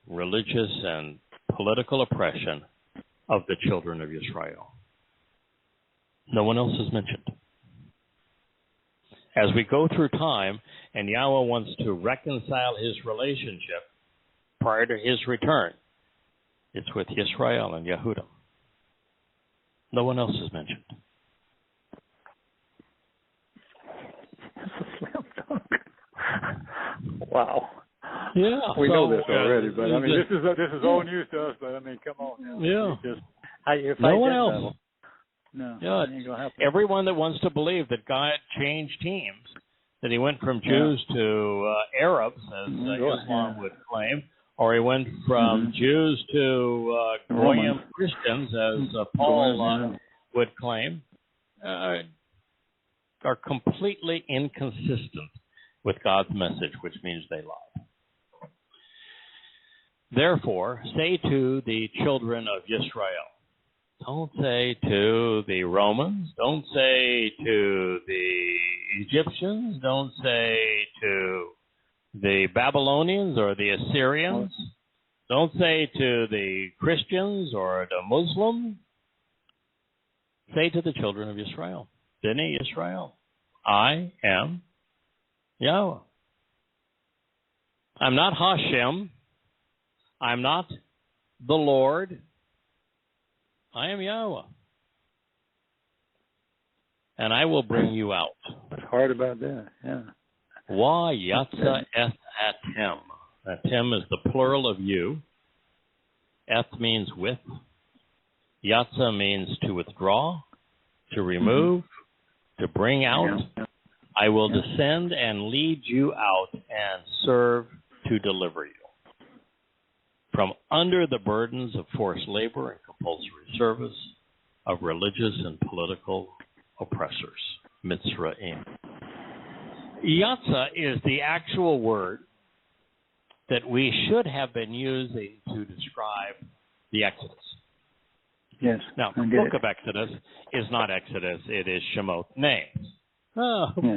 religious and political oppression of the children of Israel. No one else is mentioned. As we go through time, and Yahweh wants to reconcile his relationship prior to his return, it's with Israel and Yehudah. No one else is mentioned. That's a slam dunk. Wow. Yeah, we know this already, but I mean, this is all news to us. But I mean, come on now. Yeah. No one else. Battle, no. Yeah. It ain't gonna happen. Everyone that wants to believe that God changed teams, that he went from Jews to Arabs, as Islam would claim, or he went from Jews to Goyim Christians, as Paul would claim, are completely inconsistent with God's message, which means they lie. Therefore, say to the children of Israel, Don't say to the Romans. Don't say to the Egyptians. Don't say to the Babylonians or the Assyrians. Don't say to the Christians or the Muslims. Say to the children of Israel. Bnei Israel. I am Yahweh. I'm not Hashem. I'm not the Lord. I am Yahweh. And I will bring you out. What's hard about that? Yeah. Wa yatsa eth atem. Atem is the plural of you. Eth means with. Yatsa means to withdraw, to remove, to bring out. I will descend and lead you out and serve to deliver you from under the burdens of forced labor and compulsory service of religious and political oppressors. Mitzrayim. Yatsa is the actual word that we should have been using to describe the Exodus. Yes. Now, the book of Exodus is not Exodus, it is Shemot, names.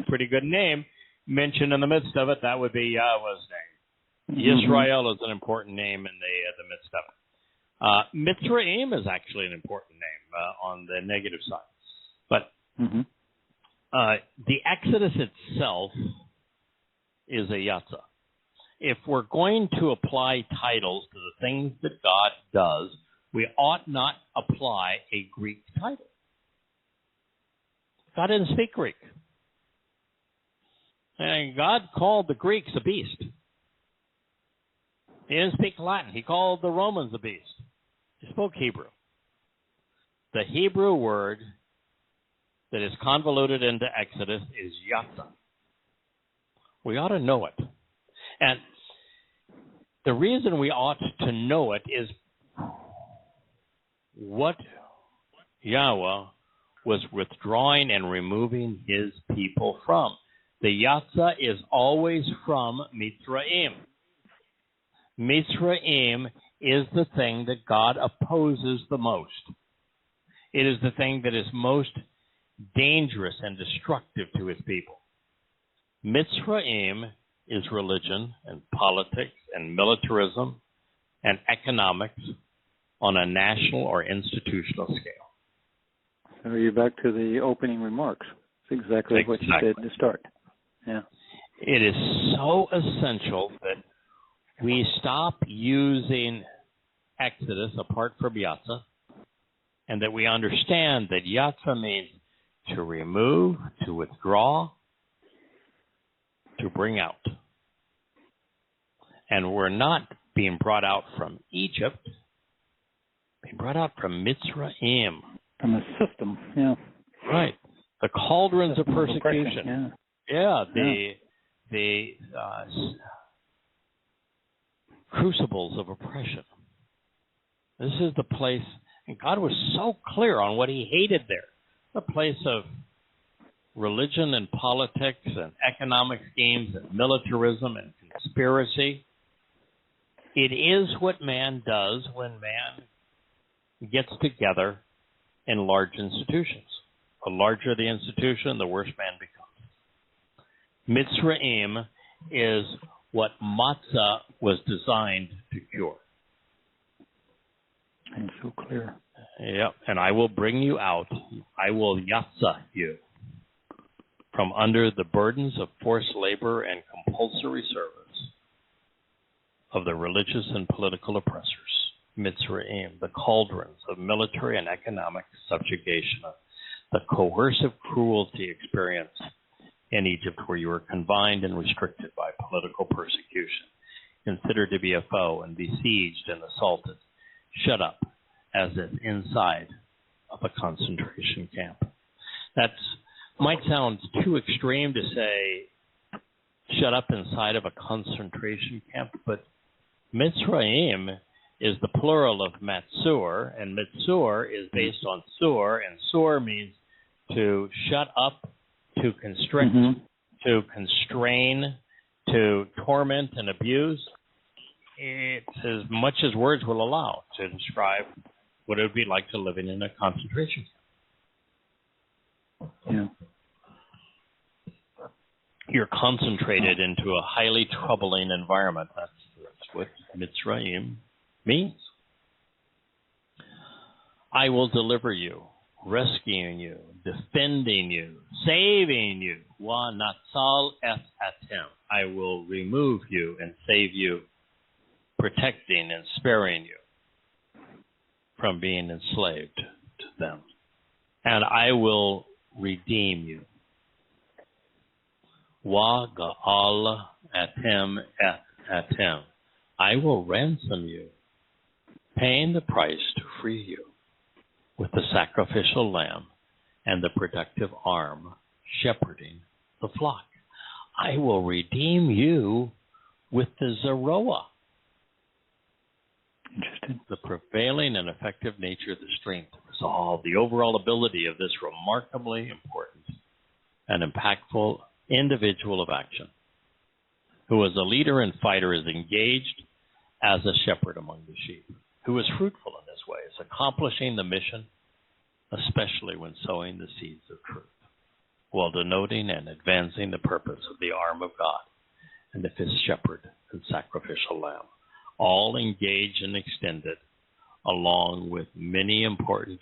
Pretty good name. Mentioned in the midst of it, that would be Yahweh's name. Yisrael is an important name in the midst of it. Mitzrayim is actually an important name on the negative side. But the Exodus itself is a Yatsa. If we're going to apply titles to the things that God does, we ought not apply a Greek title. God didn't speak Greek. And God called the Greeks a beast. He didn't speak Latin. He called the Romans a beast. He spoke Hebrew. The Hebrew word that is convoluted into Exodus is Yatsa. We ought to know it. And the reason we ought to know it is what Yahweh was withdrawing and removing his people from. The Yatsa is always from Mitzrayim. Mitzrayim is the thing that God opposes the most. It is the thing that is most dangerous and destructive to his people. Mitzrayim is religion and politics and militarism and economics on a national or institutional scale. So you're back to the opening remarks. It's exactly what you said to start. Yeah. It is so essential that we stop using Exodus apart from Yatsa, and that we understand that Yatsa means to remove, to withdraw, to bring out. And we're not being brought out from Egypt, being brought out from Mitzrayim. From a system, yeah. Right. The cauldrons of persecution. The crucibles of oppression. This is the place, and God was so clear on what he hated there. The place of religion and politics and economic schemes and militarism and conspiracy. It is what man does when man gets together in large institutions. The larger the institution, the worse man becomes. Mitzrayim is what matzah was designed to cure. And so clear. Yep. And I will bring you out. I will yatsa you from under the burdens of forced labor and compulsory service of the religious and political oppressors. Mitzrayim, the cauldrons of military and economic subjugation, the coercive cruelty experienced in Egypt, where you were confined and restricted by political persecution, considered to be a foe and besieged and assaulted, shut up as if inside of a concentration camp. That might sound too extreme to say shut up inside of a concentration camp, but Mitzrayim is the plural of Matsur, and Matsur is based on Sur, and Sur means to shut up, to constrict, to constrain, to torment and abuse. It's as much as words will allow to describe what it would be like to living in a concentration camp. Yeah. You're concentrated into a highly troubling environment. That's what Mitzrayim means. I will deliver you, rescuing you, defending you, saving you. Wa natsal es atem. I will remove you and save you, protecting and sparing you from being enslaved to them. And I will redeem you. Wa ga'al atem et atem. I will ransom you, paying the price to free you with the sacrificial lamb and the protective arm shepherding the flock. I will redeem you with the Zeroah. Interesting. The prevailing and effective nature, the strength to resolve, the overall ability of this remarkably important and impactful individual of action, who as a leader and fighter is engaged as a shepherd among the sheep, who is fruitful in his ways, accomplishing the mission, especially when sowing the seeds of truth, while denoting and advancing the purpose of the arm of God and of his shepherd and sacrificial lamb, all engaged and extended, along with many important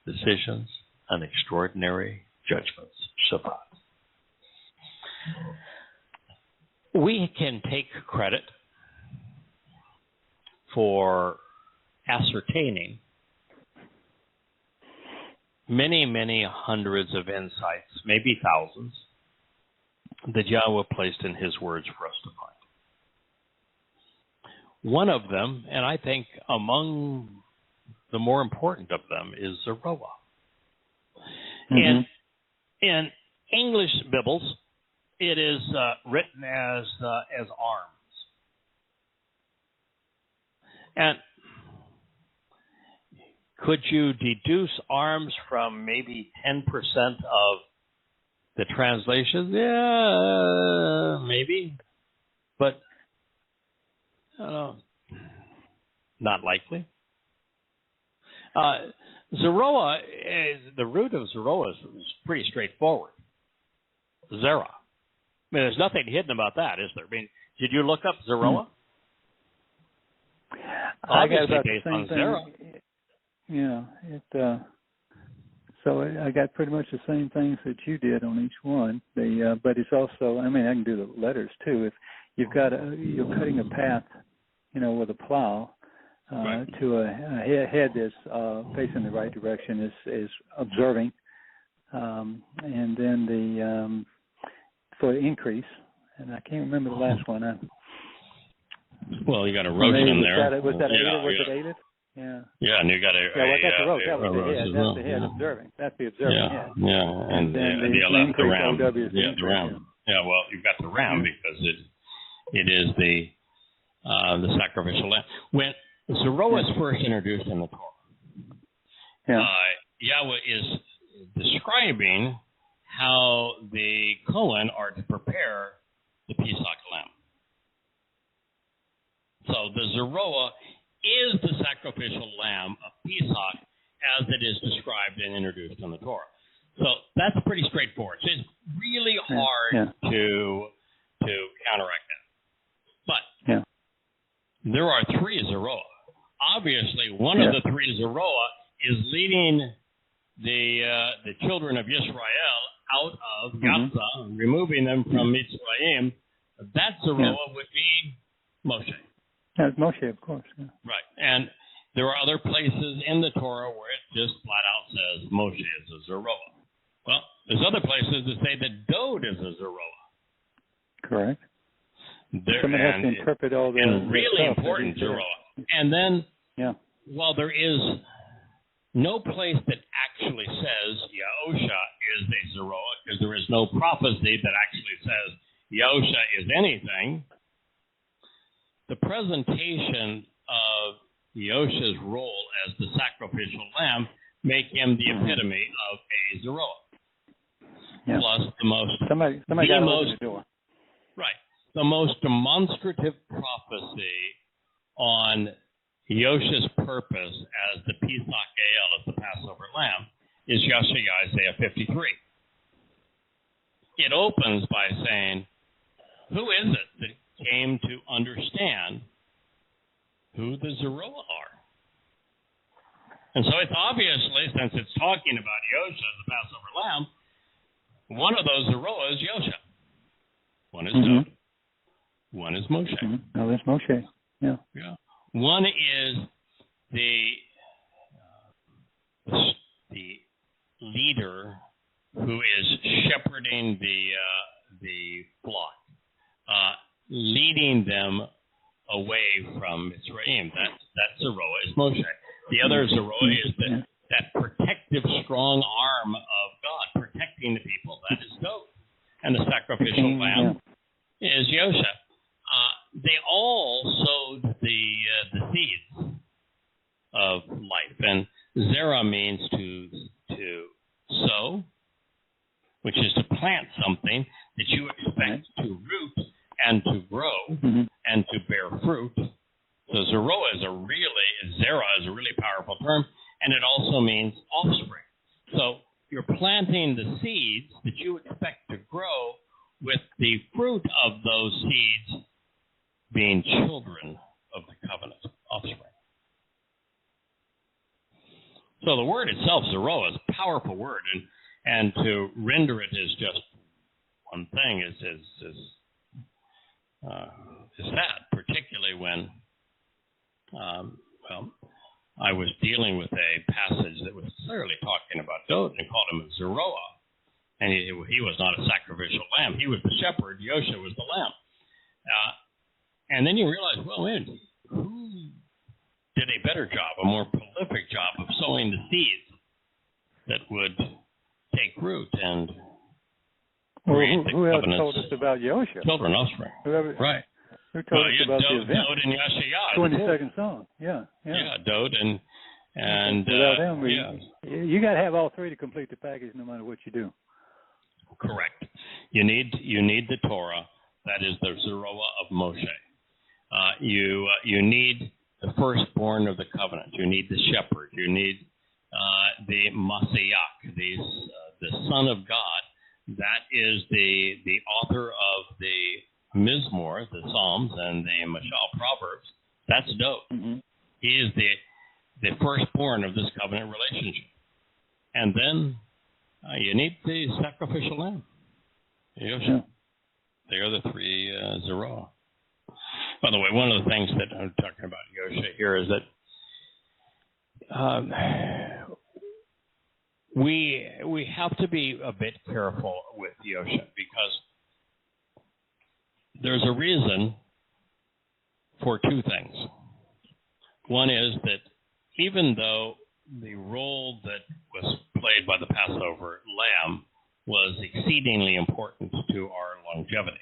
decisions and extraordinary judgments. Shabbat. We can take credit for ascertaining many, many hundreds of insights, maybe thousands, that Yahweh placed in his words for us to find. One of them, and I think among the more important of them, is Zeroah. In English Bibles, it is written as arms. And could you deduce arms from maybe 10% of the translations? Yeah, maybe. But not likely. Zeroah, the root of Zeroah is pretty straightforward. Zerah. I mean, there's nothing hidden about that, is there? I mean, did you look up Zeroah? Obviously based on Zerah. Yeah, so I got pretty much the same things that you did on each one. But it's also, I mean, I can do the letters too. If you've got you're cutting a path, with a plow Right. to a head that's facing the right direction is observing, and then the for the increase, and I can't remember the last one. Well, you got a rosh in there. Was that aided? Was it aided? Yeah. Yeah, and you got that's the rosh. That was the head. That's the head observing. That's the observing head. Yeah, and the aleph, the ram. The ram. Yeah, well, you've got the ram because it is the sacrificial lamb. When Zeroah is first introduced in the Torah, Yahweh is describing how the Kohen are to prepare the Pesach lamb. So the Zeroah is the sacrificial lamb of Pesach as it is described and introduced in the Torah. So that's pretty straightforward. So it's really hard to counteract that. But there are three Zeroah. Obviously, one of the three Zeroah is leading the children of Yisrael out of Gaza, removing them from Mitzrayim. That Zeroah would be Moshe. That's Moshe, of course. Yeah. Right. And there are other places in the Torah where it just flat out says Moshe is a Zeroah. Well, there's other places that say that Dod is a Zeroah. Correct. Someone has to interpret all the and really important Zeroah. And then, while there is no place that actually says Yahusha is a Zeroah, because there is no prophecy that actually says Yahusha is anything, the presentation of Yahusha's role as the sacrificial lamb make him the epitome of a Zeroah. Yeah. Plus the most... Somebody got to open the door. Right. The most demonstrative prophecy on Yosha's purpose as the Pesach Gael, as the Passover lamb, is Yeshaya, Isaiah 53. It opens by saying, who is it that came to understand who the Zeroah are? And so it's obviously, since it's talking about Yosha, the Passover lamb, one of those Zeroah is Yosha. One is Dod. One is Moshe. Oh, that's Moshe. Yeah. One is the leader who is shepherding the flock, leading them away from Mitzrayim. That Zeroah is Moshe. The other Zeroah is that protective, strong arm of God, protecting the people. That is Dod. And the sacrificial lamb is Yosha. They all sowed the seeds of life. And Zerah means to sow, which is to plant something that you expect to root and to grow and to bear fruit. So Zerah is a really powerful term, and it also means offspring. So you're planting the seeds that you expect to grow, with the fruit of those seeds being children of the covenant, offspring. So the word itself, Zerah, is a powerful word, and to render it as just one thing is sad, particularly when, I was dealing with a passage that was clearly talking about Dod and called him a Zeroah. And he was not a sacrificial lamb. He was the shepherd. Yosha was the lamb. And then you realize, well, who did a better job, a more prolific job of sowing the seeds that would take root and create the who else covenants, told us about Yosha? children, offspring. Right. Who told us about the event? Dod and Yashaya. 22nd song. Yeah, Dod and without them, you got to have all three to complete the package, no matter what you do. Correct. You need the Torah. That is the Zeroah of Moshe. You need the firstborn of the covenant. You need the shepherd. You need the Masiach, the Son of God. That is the author of the Mizmor, the Psalms, and the Mashal Proverbs. That's Dod. He is the firstborn of this covenant relationship. And then you need the sacrificial lamb, Yosha. They are the three Zeroah. By the way, one of the things that I'm talking about Yosha here is that we have to be a bit careful with Yosha, because there's a reason for two things. One is that even though the role that was played by the Passover lamb was exceedingly important to our longevity,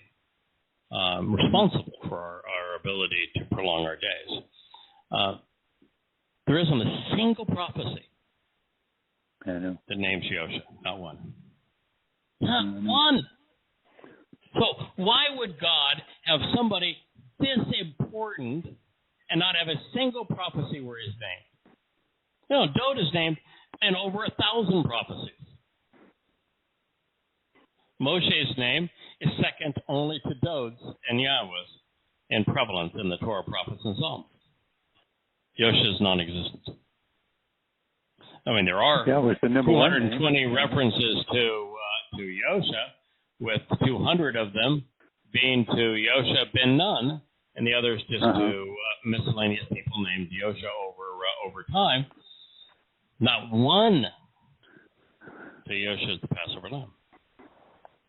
responsible for our ability to prolong our days, there isn't a single prophecy that names Yosha. Not one. Not one. So why would God have somebody this important and not have a single prophecy where he's named? Dod is named in over 1,000 prophecies. Moshe's name is second only to Dod's and Yahweh's in prevalence in the Torah, prophets, and Psalms. Yosha is non-existent. I mean, there are 220 references to Yosha, with 200 of them being to Yosha ben Nun, and the others just to miscellaneous people named Yosha over time. Not one to Yosha is the Passover lamb.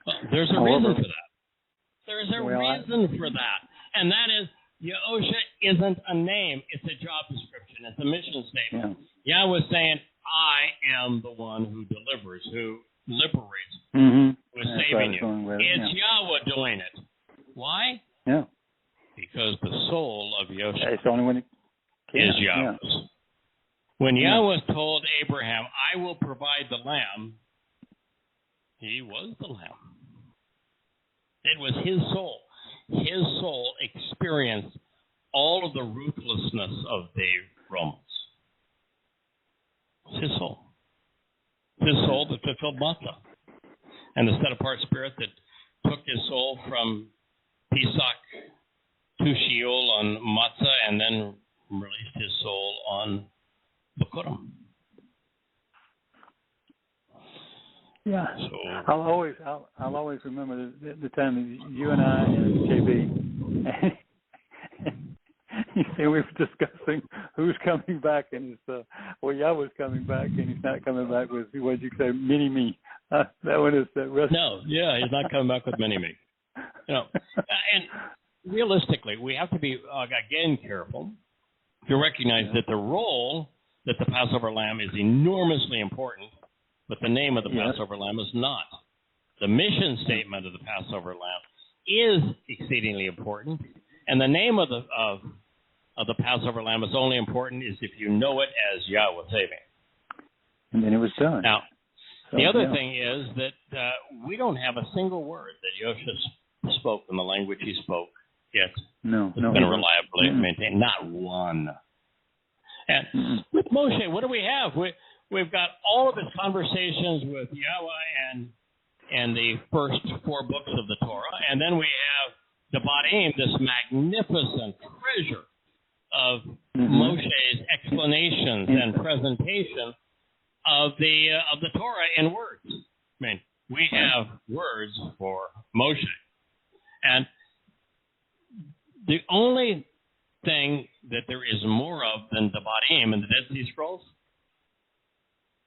Well, there's a reason for that. There's a reason for that. And that is, Yosha isn't a name. It's a job description. It's a mission statement. Yahweh saying, I am the one who delivers, who liberates, who is saving you. It's Yahweh doing it. Why? Yeah. Because the soul of Yosha it's the only one is Yahweh's. Yeah. When Yahweh told Abraham, I will provide the lamb, he was the lamb. It was his soul. His soul experienced all of the ruthlessness of the Romans. It's his soul. His soul that fulfilled matzah. And the set-apart spirit that took his soul from Pesach to Sheol on matzah and then released his soul on Bikurim. Yeah, so, I'll always remember the time that you and I and JB, you see, we were discussing who's coming back, and it's Yahweh's coming back, and he's not coming back with what you say, mini me. That one is that rest. No, yeah, he's not coming back with mini me. And realistically, we have to be again careful to recognize that the role that the Passover lamb is enormously important, but the name of the Passover lamb is not. The mission statement of the Passover lamb is exceedingly important, and the name of the Passover lamb is only important if you know it as Yahweh saving. And then it was done. Now, the other thing is that we don't have a single word that Yosha spoke in the language he spoke yet. No, it's been reliably maintained. Not one. And with Moshe, what do we have? We've got all of his conversations with Yahweh and the first 4 books of the Torah, and then we have Devarim, this magnificent treasure of Moshe's explanations and presentation of the Torah in words. I mean, we have words for Moshe, and the only thing that there is more of than Devarim in the Dead Sea Scrolls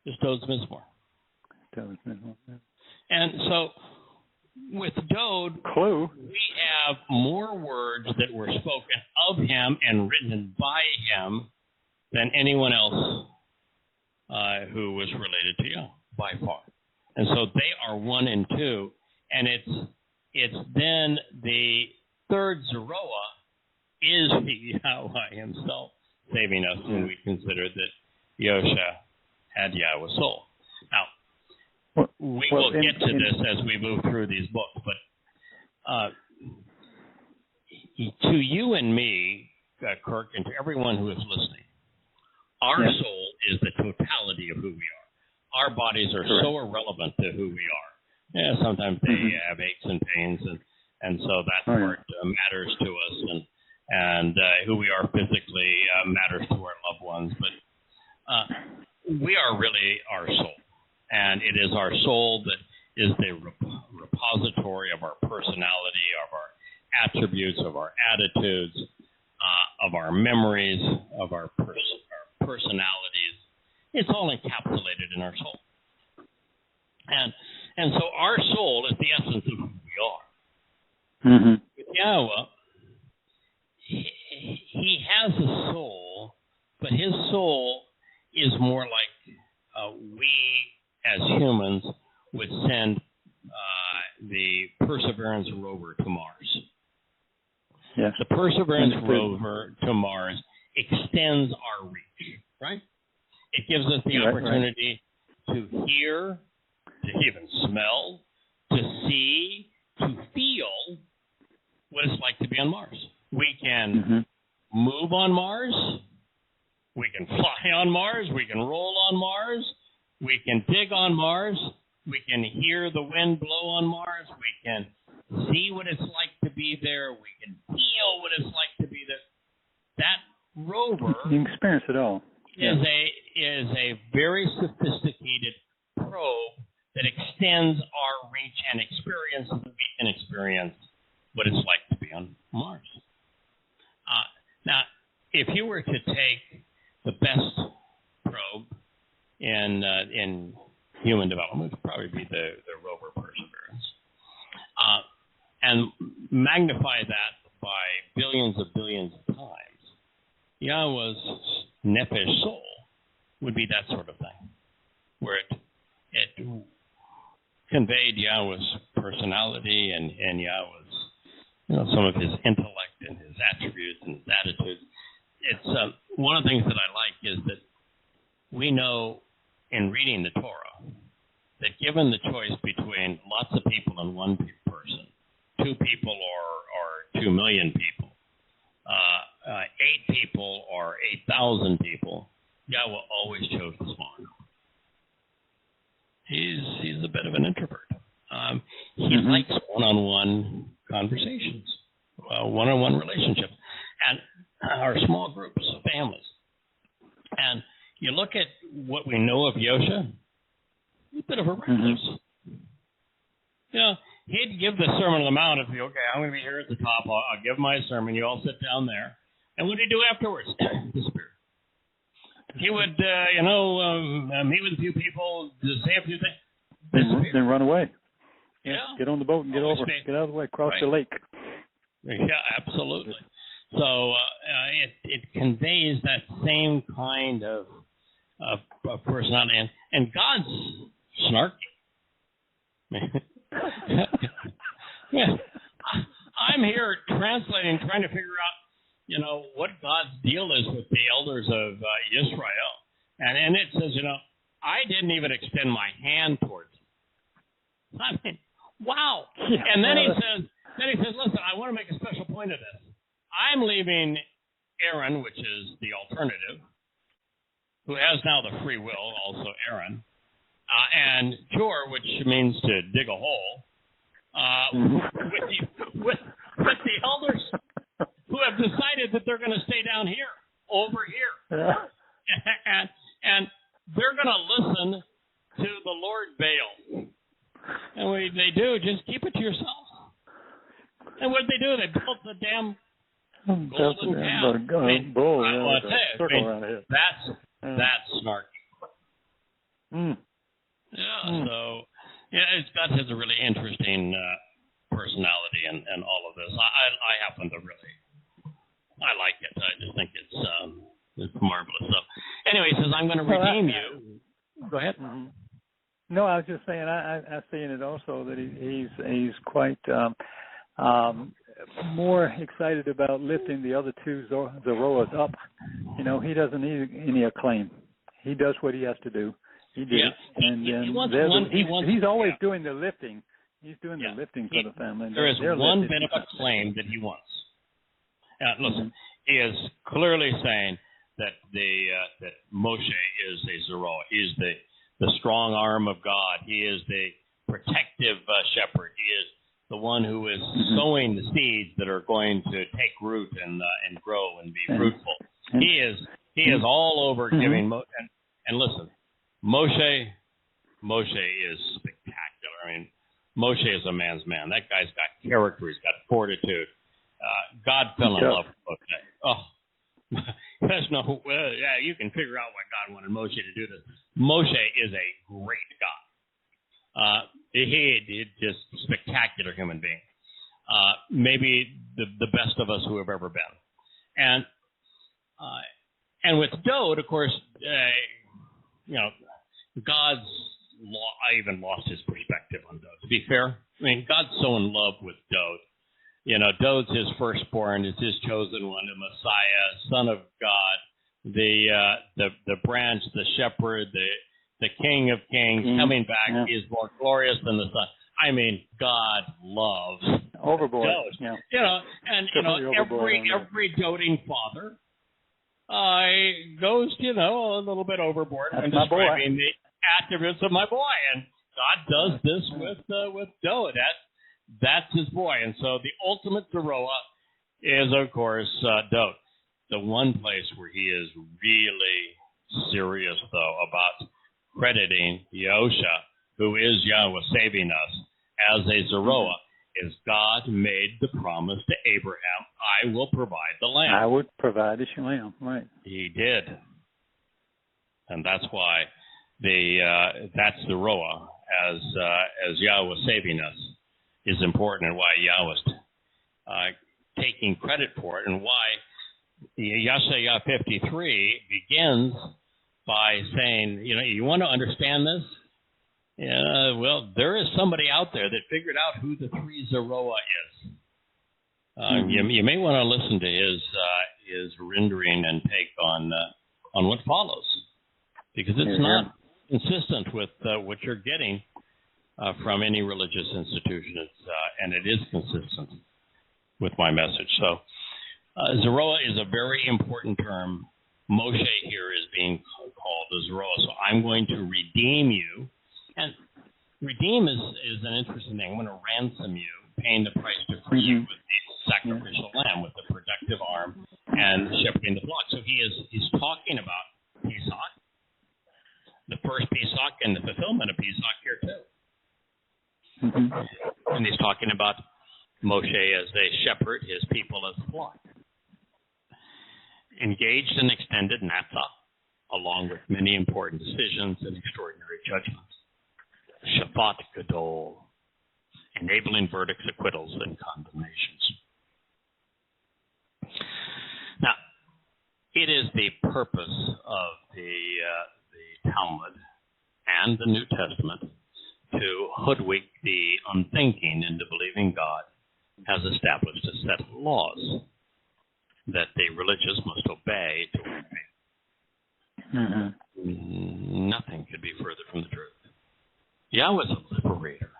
is Dod's Mizmor. And so with Dod, we have more words that were spoken of him and written by him than anyone else who was related to Yahweh, by far. And so they are 1 and 2, and it's then the third Zeroah is the Yahweh himself saving us when we consider that Yosha had Yahweh's soul. Now, we will get to this as we move through these books, but to you and me, Kirk, and to everyone who is listening, our soul is the totality of who we are. Our bodies are so irrelevant to who we are. Yeah, sometimes they have aches and pains, and so that part matters to us, and who we are physically matters to our loved ones. But we are really our soul, and it is our soul that is the repository of our personality, of our attributes, of our attitudes, of our memories, of our personalities. It's all encapsulated in our soul. And so our soul is the essence of who we are. With Yahweh, he has a soul, but his soul is more like we as humans would send the Perseverance rover to Mars. Yes. The Perseverance rover to Mars extends our reach, right? It gives us the opportunity to hear, to even smell, to see, to feel what it's like to be on Mars. We can move on Mars. We can fly on Mars. We can roll on Mars. We can dig on Mars. We can hear the wind blow on Mars. We can see what it's like to be there. We can feel what it's like to be there. That rover, you can experience it all. Is a very sophisticated probe that extends our reach and experience so that we can experience what it's like to be on Mars. Now, if you were to take the best probe in human development, it would probably be the rover Perseverance, and magnify that by billions of times, Yahweh's nephesh soul would be that sort of thing, where it conveyed Yahweh's personality and Yahweh's, some of his intellect and his attributes and his attitudes. It's one of the things that I like is that we know in reading the Torah that given the choice between lots of people and one person, 2 people or 2 million people, 8 people or 8,000 people, Yahweh always chose the smaller number. He's a bit of an introvert. He likes one-on-one conversations, one-on-one relationships, and our small groups, families. And you look at what we know of Yosha, he's a bit of a recluse. You know, he'd give the Sermon on the Mount if okay, I'm going to be here at the top. I'll give my sermon. You all sit down there. And what did he do afterwards? Disappear. He would, meet with a few people, say a few things. Then run away. Yeah. Get on the boat and get over. Get out of the way. Cross the lake. Yeah, absolutely. So it conveys that same kind of personality. And God's snarky. Yeah. I'm here translating, trying to figure out, what God's deal is with the elders of Israel. And it says, I didn't even extend my hand towards them. I mean, wow. Yeah. And then he says, listen, I want to make a special point of this. I'm leaving Aaron, which is the alternative, who has now the free will, also Aaron, and Chur, which means to dig a hole, with the elders who have decided that they're going to stay down here, over here. And they're going to listen to the Lord Baal. And they do, just keep it to yourself. And what did they do? They built the damn golden calf. Bull, that's snarky. So, God has a really interesting personality and all of this. I happen to really, I like it. I just think it's marvelous. So, anyway, he says, I'm going to redeem you. Go ahead. No, I was just saying, I see in it also that he's quite more excited about lifting the other two Zoroas up. He doesn't need any acclaim. He does what he has to do. He did. Yeah. He's always doing the lifting. He's doing the lifting for the family. There is one bit of acclaim that he wants. Listen, he is clearly saying that that Moshe is a Zoroah. He is the strong arm of God. He is the protective shepherd. He is the one who is sowing the seeds that are going to take root and grow and be fruitful. He is all over giving. And listen, Moshe is spectacular. I mean, Moshe is a man's man. That guy's got character. He's got fortitude. God fell in love with Moshe. Oh, there's you can figure out why God wanted Moshe to do this. Moshe is a great God. He's just spectacular human being. Maybe the best of us who have ever been. And with Dode, of course, God's law. I even lost his perspective on Dode. To be fair, I mean, God's so in love with Dode. Dode's his firstborn, is his chosen one, the Messiah, Son of God, the branch, the shepherd, the King of Kings, coming back. He is more glorious than the Son. I mean, God loves overboard. Dode. Every doting father goes, a little bit overboard when describing the attributes of my boy, and God does this with Dode. That's his boy, and so the ultimate Zoroah is, of course, Dode. The one place where he is really serious, though, about crediting Yahusha, who is Yahweh saving us, as a Zoroah, is God made the promise to Abraham, I will provide the land. I would provide the lamb, right. He did. And that's why that's Zoroah, as Yahweh saving us, is important, and why Yahweh's taking credit for it, and why Yeshaya 53 begins by saying, you want to understand this? Well, there is somebody out there that figured out who the three Zoroah is. You may want to listen to his rendering and take on what follows, because it's not consistent with what you're getting from any religious institution. And it is consistent with my message. So Zeroah is a very important term. Moshe here is being called a Zeroah. So I'm going to redeem you. And redeem is an interesting thing. I'm going to ransom you, paying the price to free you with the sacrificial lamb, with the protective arm, and shepherding the flock. So he's talking about Pesach, the first Pesach, and the fulfillment of Pesach here too. And he's talking about Moshe as a shepherd, his people as a flock. Engaged in extended Natsah, along with many important decisions and extraordinary judgments. Shabbat Gadol, enabling verdicts, acquittals, and condemnations. Now, it is the purpose of the Talmud and the New Testament to hoodwink the unthinking into believing God has established a set of laws that the religious must obey to obey. Nothing could be further from the truth. Yahweh is a liberator.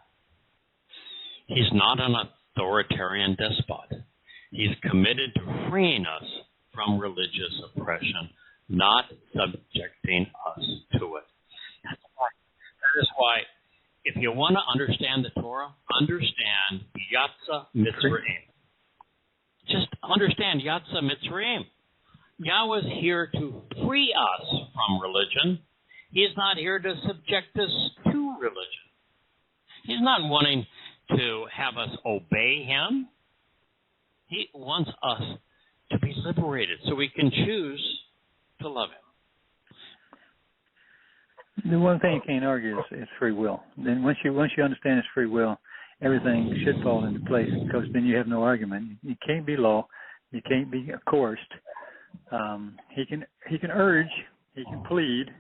He's not an authoritarian despot. He's committed to freeing us from religious oppression, not subjecting us to it. That is why, if you want to understand the Torah, understand Yatsa Mitzrayim. Just understand Yatsa Mitzrayim. Yahweh is here to free us from religion. He's not here to subject us to religion. He's not wanting to have us obey him. He wants us to be liberated so we can choose to love him. The one thing you can't argue is free will. Then once you understand it's free will, everything should fall into place, because then you have no argument. You can't be law. You can't be coerced. He can urge. He can plead.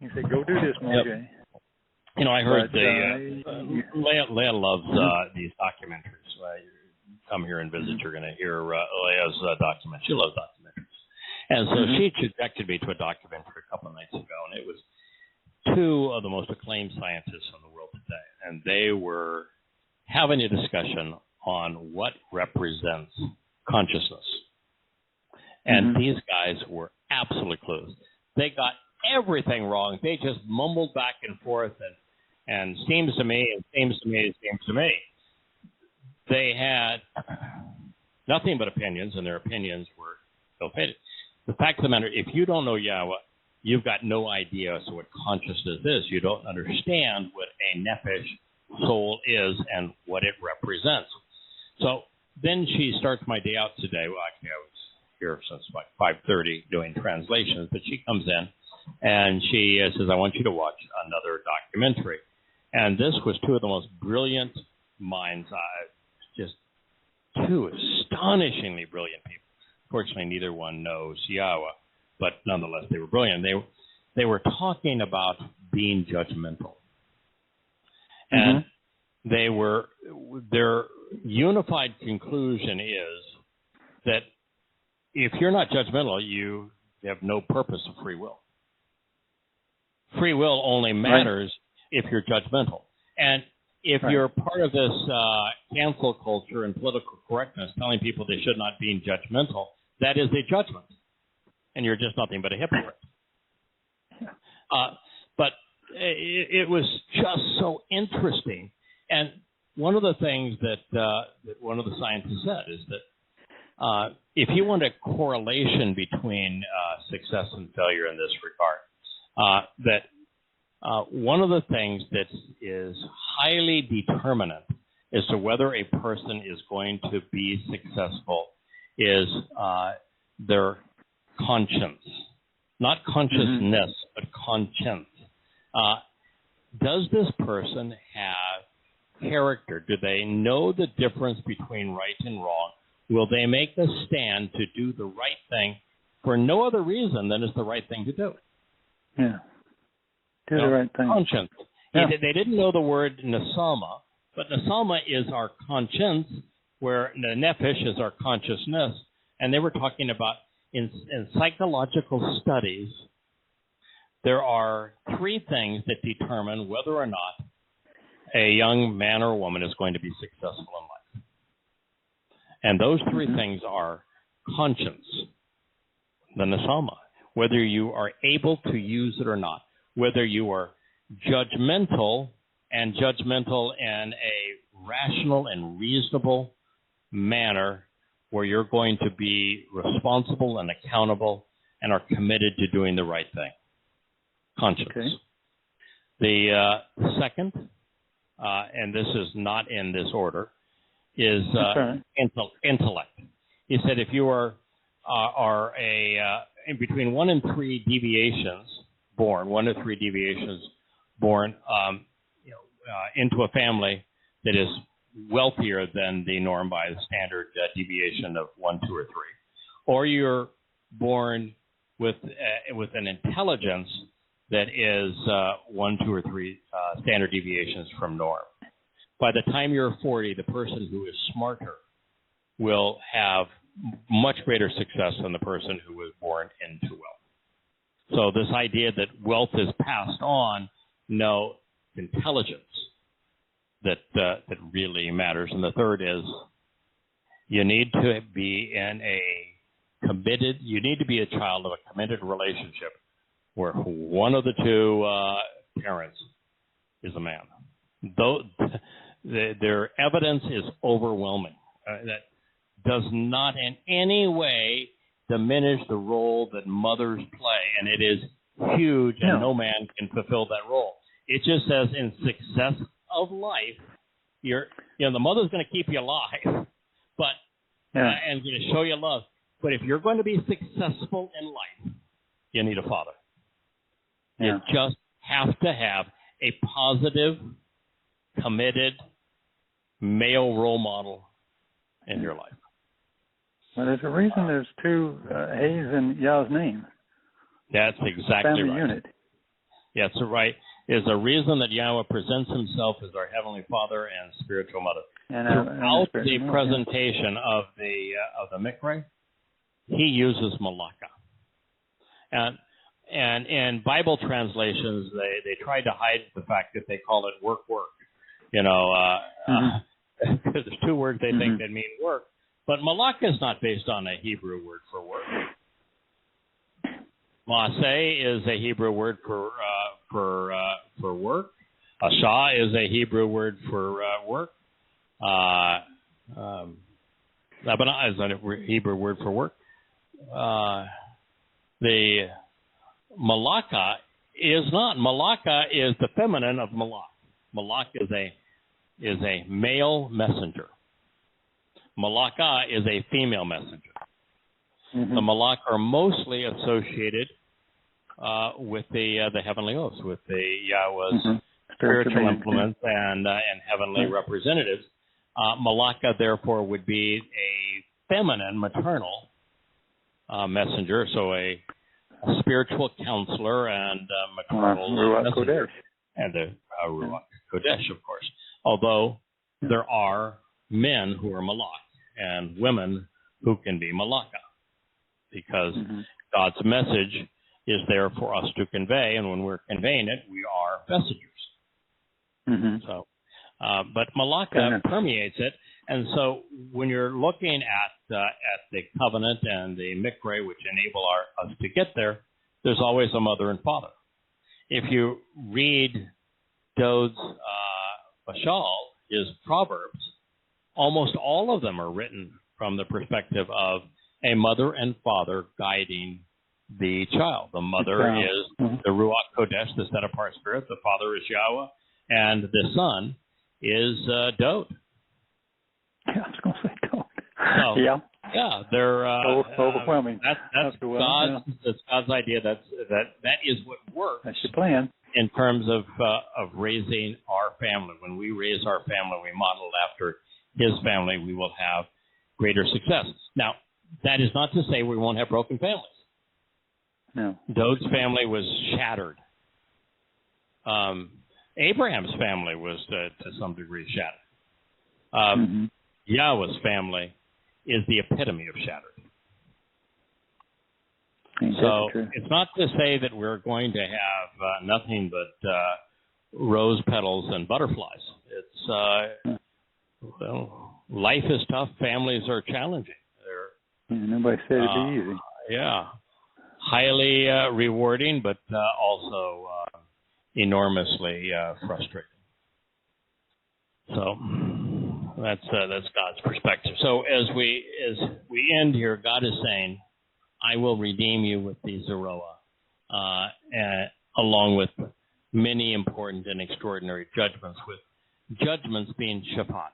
He can say, "Go do this, Moshe." Yep. You know, I heard Leah loves these documentaries. You come here and visit, you're going to hear Leah's document. She loves documentaries. And so she subjected me to a documentary a couple of nights ago, and it was two of the most acclaimed scientists in the world today. And they were having a discussion on what represents consciousness. And these guys were absolutely clueless. They got everything wrong. They just mumbled back and forth and seems to me, it seems to me, it seems to me. They had nothing but opinions, and their opinions were ill-fated. The fact of the matter, if you don't know Yahweh, you've got no idea as to what consciousness is. You don't understand what a nephesh soul is and what it represents. So then she starts my day out today. Well, actually, I was here since like 5:30 doing translations, but she comes in and she says, "I want you to watch another documentary." And this was two of the most brilliant minds, just two astonishingly brilliant people. Fortunately, neither one knows Yahweh, but nonetheless, they were brilliant. They were talking about being judgmental. And their unified conclusion is that if you're not judgmental, you have no purpose of free will. Free will only matters if you're judgmental. And if you're part of this cancel culture and political correctness, telling people they should not be judgmental, that is a judgment. And you're just nothing but a hypocrite. But it was just so interesting. And one of the things that one of the scientists said is that if you want a correlation between success and failure in this regard, that one of the things that is highly determinant as to whether a person is going to be successful is their conscience. Not consciousness, but conscience. Does this person have character? Do they know the difference between right and wrong? Will they make a stand to do the right thing for no other reason than it's the right thing to do? Yeah. Do the right thing. Conscience. Yeah. They didn't know the word nasama, but nasama is our conscience, where the nephesh is our consciousness. And they were talking about in psychological studies, there are three things that determine whether or not a young man or woman is going to be successful in life. And those three things are conscience, the nesama, whether you are able to use it or not, whether you are judgmental in a rational and reasonable manner where you're going to be responsible and accountable and are committed to doing the right thing. Conscience. Okay. The second, and this is not in this order, is intellect. He said if you are in between 1 and 3 deviations born, 1 to 3 deviations born into a family that is wealthier than the norm by the standard deviation of 1, 2, or 3, or you're born with an intelligence that is 1, 2, or 3 standard deviations from norm. By the time you're 40, the person who is smarter will have much greater success than the person who was born into wealth. So this idea that wealth is passed on, no, intelligence that really matters. And the third is you need to be you need to be a child of a committed relationship where one of the two parents is a man. Though their evidence is overwhelming. That does not in any way diminish the role that mothers play, and it is huge, and no man can fulfill that role. It just says in success of life, the mother's going to keep you alive, but and going to show you love. But if you're going to be successful in life, you need a father. You just have to have a positive, committed male role model in your life. Well, there's a reason there's 2 A's in Yah's name. That's exactly Family right. Unit. Yeah, that's right. There's a reason that Yahweh presents himself as our Heavenly Father and spiritual mother. Throughout the presentation of the Mikra, he uses Malaka. And in Bible translations, they tried to hide the fact that they call it work. Because there's 2 words they think that mean work. But Malaka is not based on a Hebrew word for work. Maaseh is a Hebrew word for work. Asha is a Hebrew word for work. Labana is a Hebrew word for work. The Malaka is not. Malaka is the feminine of Malak. Malak is a male messenger. Malaka is a female messenger. The Malak are mostly associated with the heavenly hosts, with the Yahweh's spiritual implements and heavenly representatives. Malaka, therefore, would be a feminine, maternal messenger, so a spiritual counselor and maternal messenger. And the Ruach Kodesh, of course. Although there are men who are Malak and women who can be Malaka, because God's message is there for us to convey, and when we're conveying it, we are messengers. So, but Malaka permeates it, and so when you're looking at the covenant and the Mikra, which enable us to get there, there's always a mother and father. If you read Dod's Bashal, his Proverbs, almost all of them are written from the perspective of a mother and father guiding the child. The mother is the Ruach Kodesh, the set-apart spirit. The father is Yahweh. And the son is Dod. Yeah, I was going to say Dod. So, yeah, they're overwhelming. That's God's idea. That is what works. That's your plan. In terms of raising our family. When we raise our family, we model after his family, we will have greater success. Now, that is not to say we won't have broken families. No. Dod's family was shattered. Abraham's family was to some degree shattered. Yahweh's family is the epitome of shattered. So it's not to say that we're going to have nothing but rose petals and butterflies. It's life is tough. Families are challenging. Yeah, nobody said it'd be easy. Yeah. Highly rewarding, but also enormously frustrating. So that's God's perspective. So as we end here, God is saying, "I will redeem you with the Zeroah," along with many important and extraordinary judgments. With judgments being Shabbat.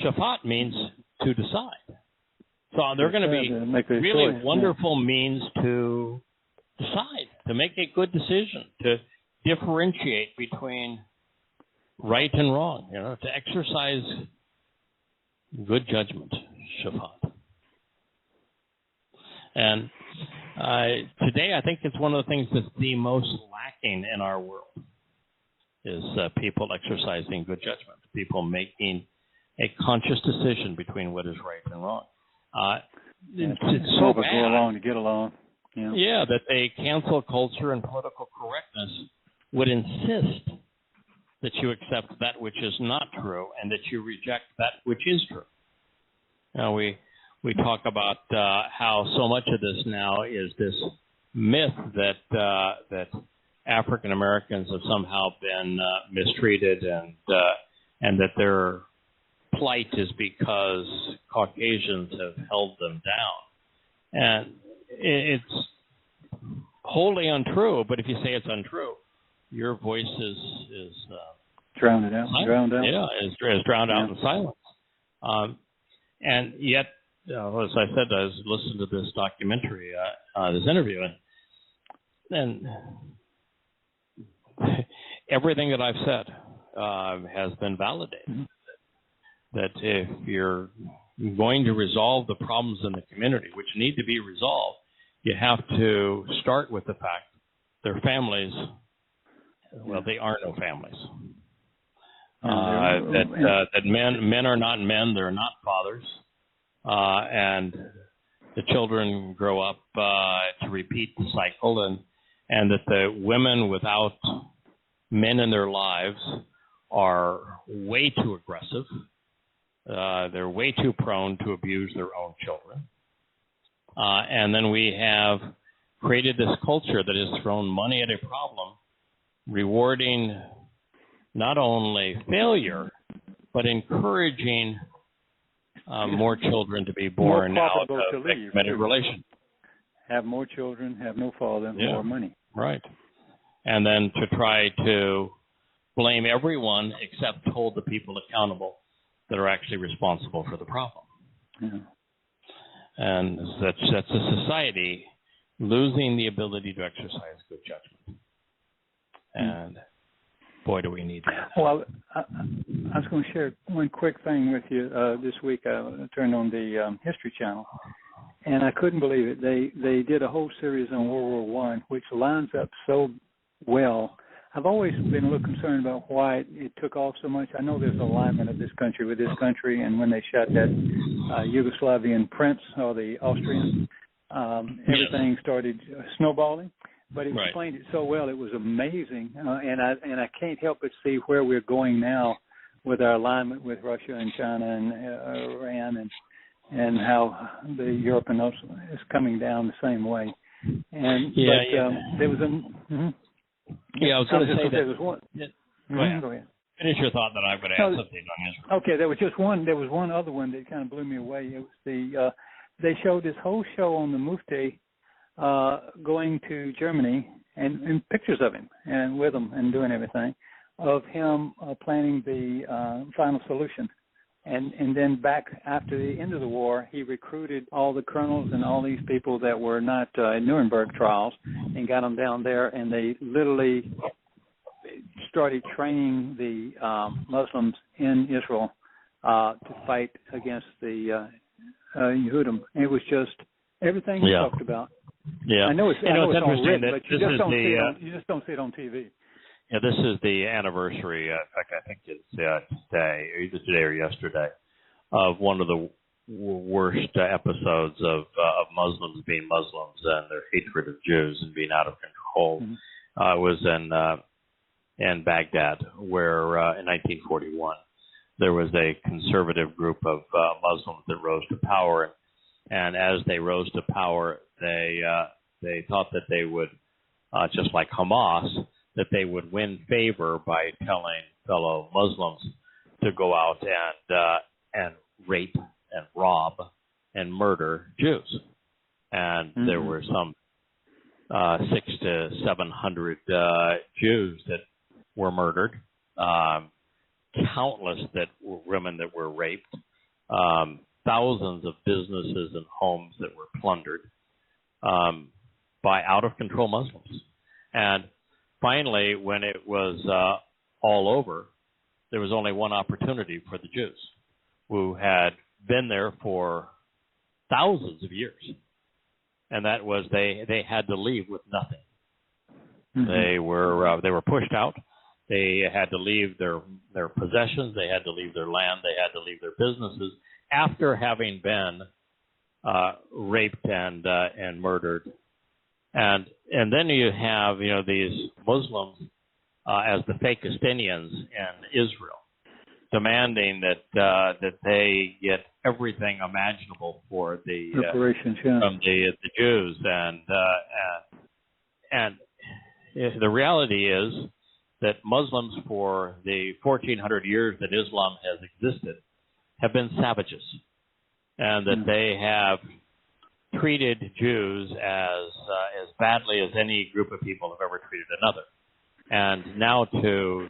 Shabbat means to decide. So they're going to be really wonderful means to decide, to make a good decision, to differentiate between right and wrong, to exercise good judgment, Shabbat. And today I think it's one of the things that's the most lacking in our world is people exercising good judgment, people making a conscious decision between what is right and wrong. It's so bad. Go along to get along. Yeah, that a cancel culture and political correctness would insist that you accept that which is not true and that you reject that which is true. Now, we talk about how so much of this now is this myth that African Americans have somehow been mistreated and that their plight is because Caucasians have held them down. And it's wholly untrue, but if you say it's untrue, your voice is drowned out. Yeah, is drowned out in silence. And yet, as I said, I was listening to this documentary, this interview, and everything that I've said has been validated. Mm-hmm. That if you're going to resolve the problems in the community, which need to be resolved, you have to start with the fact their families, well, they are no families. That men are not men, they're not fathers, and the children grow up to repeat the cycle, and that the women without men in their lives are way too aggressive. They're way too prone to abuse their own children. And then we have created this culture that has thrown money at a problem, rewarding not only failure, but encouraging more children to be born out of a committed relation. Have more children, have no father, more money. Right. And then to try to blame everyone except hold the people accountable that are actually responsible for the problem. Yeah. And that's a society losing the ability to exercise good judgment. And boy, do we need that. Well, I was going to share one quick thing with you. This week I turned on the History Channel, and I couldn't believe it. They did a whole series on World War I, which lines up so well. I've always been a little concerned about why it took off so much. I know there's alignment of this country with this country, and when they shot that Yugoslavian prince or the Austrian, everything started snowballing. But it explained it so well; it was amazing, and I can't help but see where we're going now with our alignment with Russia and China and Iran, and how the Europe and those is coming down the same way. And there was a. Yeah, I was going to say that. There was one. Go ahead. Finish your thought, then I'm going to add something on Israel. Okay, there was just one. There was one other one that kind of blew me away. It was they showed this whole show on the Mufti going to Germany and pictures of him and with him and doing everything of him planning the final solution. And then back after the end of the war, he recruited all the colonels and all these people that were not in Nuremberg trials and got them down there, and they literally started training the Muslims in Israel to fight against the Yehudim. It was just everything we talked about. Yeah, I know it's interesting written, that but you just don't see it on TV. Yeah, this is the anniversary. In fact, I think it's today, either today or yesterday, of one of the worst episodes of Muslims being Muslims and their hatred of Jews and being out of control. Mm-hmm. It was in Baghdad, where in 1941 there was a conservative group of Muslims that rose to power, And as they rose to power, they thought that they would, just like Hamas, that they would win favor by telling fellow Muslims to go out and rape and rob and murder Jews. And there were some 600 to 700 Jews that were murdered, countless women that were raped, thousands of businesses and homes that were plundered by out-of-control Muslims. And finally, when it was all over, there was only one opportunity for the Jews, who had been there for thousands of years, and that was they had to leave with nothing. They were pushed out. They had to leave their possessions. They had to leave their land. They had to leave their businesses after having been raped and murdered. And then you have these Muslims as the Fakistinians in Israel, demanding that they get everything imaginable for from the Jews, and the reality is that Muslims, for the 1400 years that Islam has existed, have been savages, and that they have treated Jews as badly as any group of people have ever treated another. And now to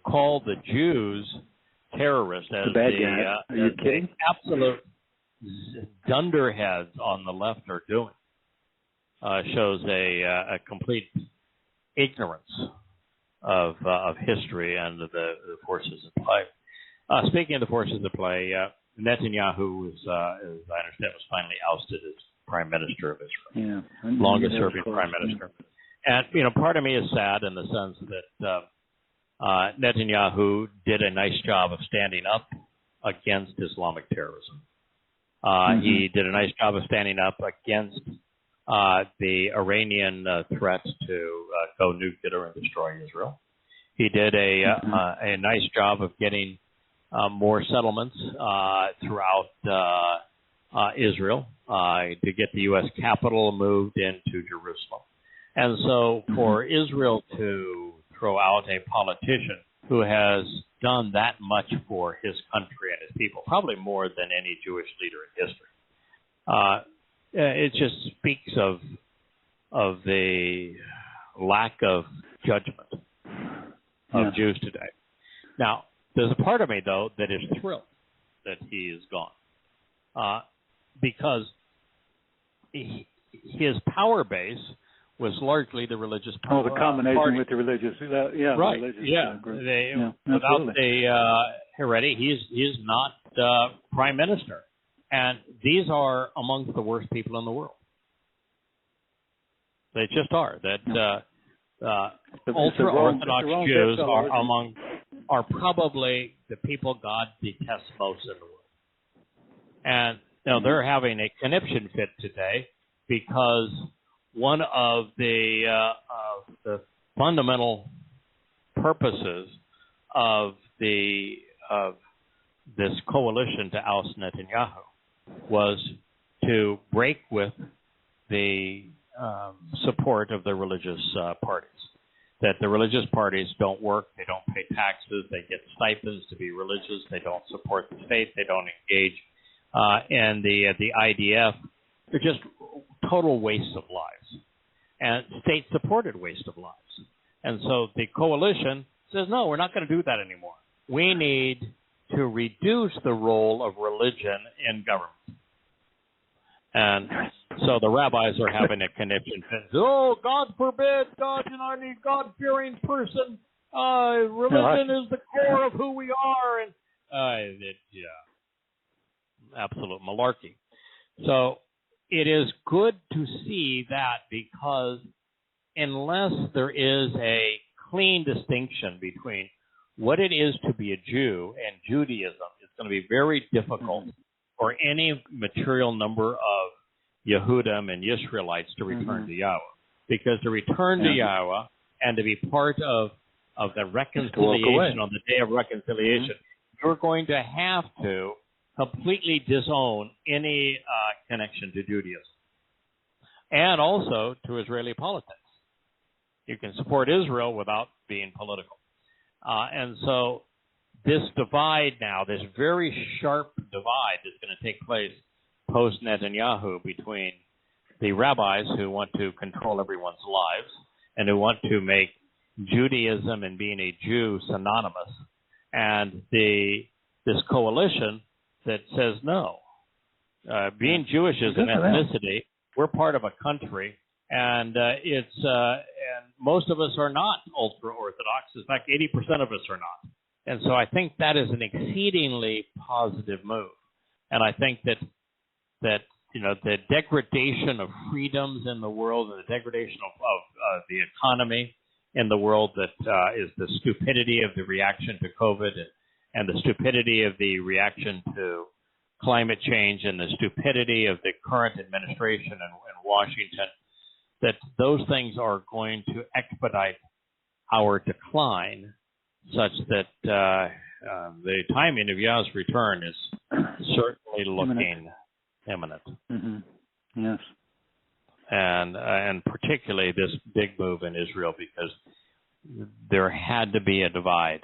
call the Jews terrorists as the absolute dunderheads on the left are doing shows a complete ignorance of history and the forces at play. Speaking of the forces at play, Netanyahu, as I understand, was finally ousted as Prime Minister of Israel, longest-serving Prime Minister. And part of me is sad in the sense that Netanyahu did a nice job of standing up against Islamic terrorism. He did a nice job of standing up against the Iranian threat to go nuclear and destroy Israel. He did a nice job of getting more settlements throughout Israel to get the U.S. capital moved into Jerusalem. And so for Israel to throw out a politician who has done that much for his country and his people, probably more than any Jewish leader in history, it just speaks of the lack of judgment of Jews today. Now, there's a part of me, though, that is thrilled that he is gone, because his power base was largely the religious power. The combination party with the religious, right? Group. Without the heredity, he's not prime minister, and these are amongst the worst people in the world. They just are. That ultra-Orthodox Jews are probably the people God detests most in the world, and they're having a conniption fit today because one of the fundamental purposes of this coalition to oust Netanyahu was to break with the support of the religious parties. That the religious parties don't work, they don't pay taxes, they get stipends to be religious, they don't support the faith, they don't engage, and the IDF, they're just total waste of lives, and state-supported waste of lives. And so the coalition says, no, we're not going to do that anymore. We need to reduce the role of religion in government. And so the rabbis are having a conniption. Oh, God forbid, God, I need God-fearing person. Religion is the core of who we are. And absolute malarkey. So it is good to see that, because unless there is a clean distinction between what it is to be a Jew and Judaism, it's going to be very difficult for any material number of Yehudim and Israelites to return to Yahweh. Because to return to Yahweh and to be part of the reconciliation on the day of reconciliation, you're going to have to completely disown any connection to Judaism and also to Israeli politics. You can support Israel without being political. And so this divide now, this very sharp divide that's going to take place post-Netanyahu between the rabbis who want to control everyone's lives and who want to make Judaism and being a Jew synonymous, and this coalition that says no. Being Jewish is an ethnicity. We're part of a country, and and most of us are not ultra-Orthodox. In fact, 80% of us are not. And so I think that is an exceedingly positive move. And I think that the degradation of freedoms in the world and the degradation of the economy in the world that is the stupidity of the reaction to COVID and the stupidity of the reaction to climate change and the stupidity of the current administration in Washington, that those things are going to expedite our decline such that the timing of Yah's return is certainly looking imminent. Mm-hmm. Yes. And particularly this big move in Israel, because there had to be a divide,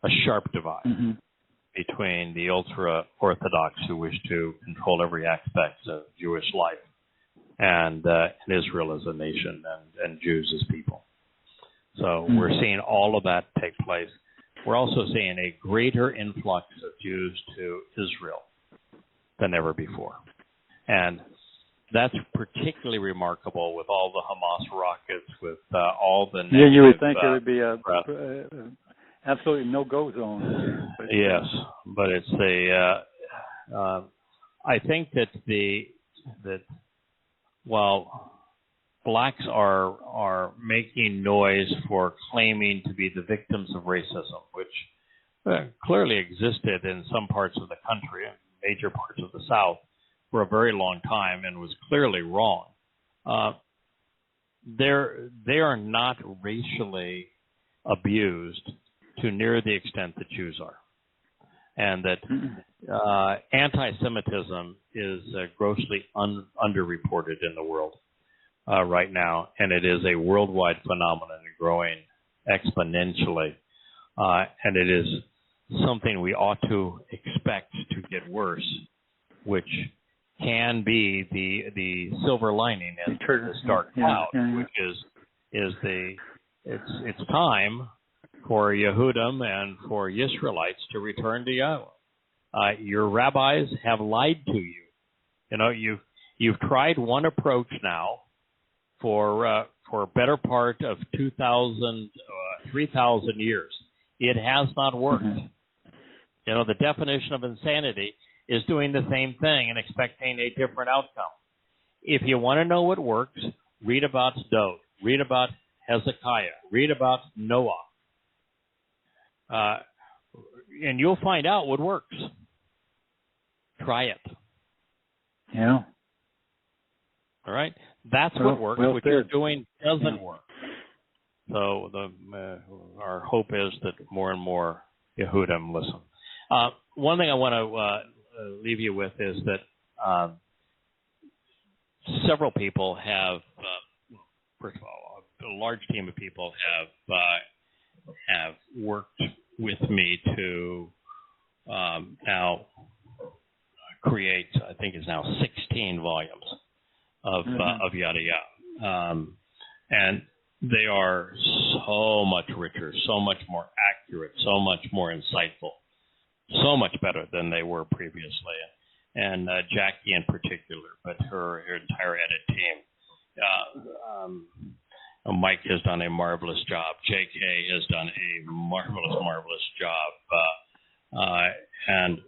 a sharp divide, between the ultra-Orthodox who wish to control every aspect of Jewish life and Israel as a nation and Jews as people. So we're seeing all of that take place. We're also seeing a greater influx of Jews to Israel than ever before. And that's particularly remarkable with all the Hamas rockets, with all the negative... Yeah, you would think there would be a absolutely no-go zone. But, yes, but it's I think that while blacks are making noise for claiming to be the victims of racism, which clearly existed in some parts of the country, major parts of the South, for a very long time and was clearly wrong. They are not racially abused to near the extent that Jews are, and that anti-Semitism is grossly underreported in the world right now, and it is a worldwide phenomenon growing exponentially, and it is something we ought to expect to get worse, which can be the silver lining in this dark cloud, which is it's time for Yehudim and for Israelites to return to Yahweh. Your rabbis have lied to you. You know, you've tried one approach now for a better part of 2,000, 3,000 years. It has not worked. You know, the definition of insanity is doing the same thing and expecting a different outcome. If you want to know what works, read about Dode, read about Hezekiah, read about Noah, and you'll find out what works. Try it. Yeah. All right? That's what works. What you're doing doesn't work. So our hope is that more and more Yehudim listen. One thing I want to leave you with is that several people have, first of all, a large team of people have worked with me to now create, I think it's now 16 volumes of Yada Yahweh. And they are so much richer, so much more accurate, so much more insightful, so much better than they were previously. And Jackie in particular, but her entire edit team. Mike has done a marvelous job. J.K. has done a marvelous job. And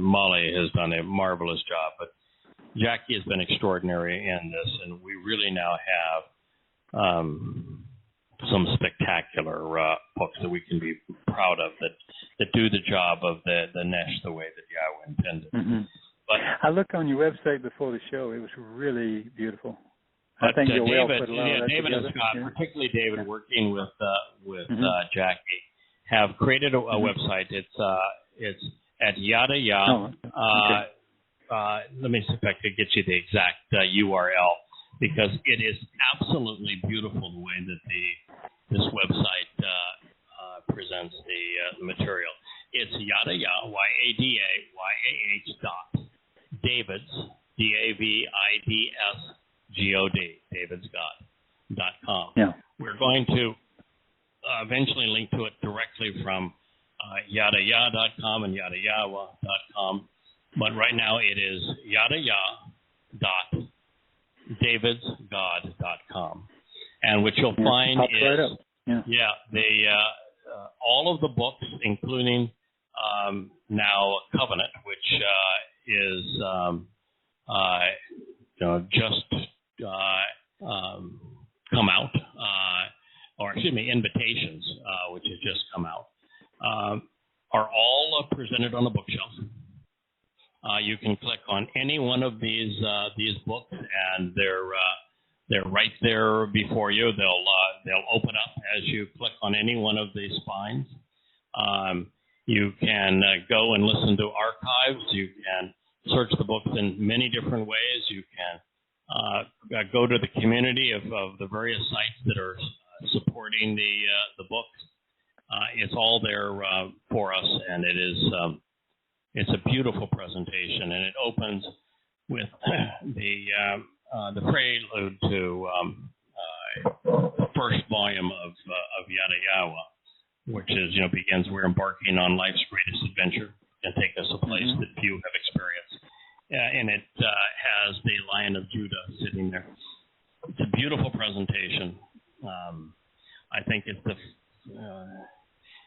Molly has done a marvelous job. But Jackie has been extraordinary in this, and we really now have some spectacular books that we can be proud of that do the job of the Nesh the way that Yahweh intended. But I looked on your website before the show. It was really beautiful. But I think David and Scott, particularly David, working with Jackie, have created a website. It's at Yada Yah. Oh, okay. Let me see if I could get you the exact URL, because it is absolutely beautiful the way that this website presents the material. It's Yada Yah, YADAYAH dot Davids, DAVIDSGOD, davidsgod.com. Yeah. We're going to eventually link to it directly from YadaYah.com and YadaYahweh.com. But right now it is YadaYah.davidsgod.com. And what you'll find is, all of the books, including now Covenant, which is just come out, Invitations, which has just come out, are all presented on a bookshelf. You can click on any one of these books, and they're right there before you. They'll open up as you click on any one of these spines. You can go and listen to archives. You can search the books in many different ways. You can go to the community of the various sites that are supporting the books. It's all there for us, and it is it's a beautiful presentation, and it opens with the prelude to the first volume of Yada Yahweh, which is begins, "We're embarking on life's greatest adventure and take us a place that few have experienced," and it has the Lion of Judah sitting there. It's a beautiful presentation. I think it's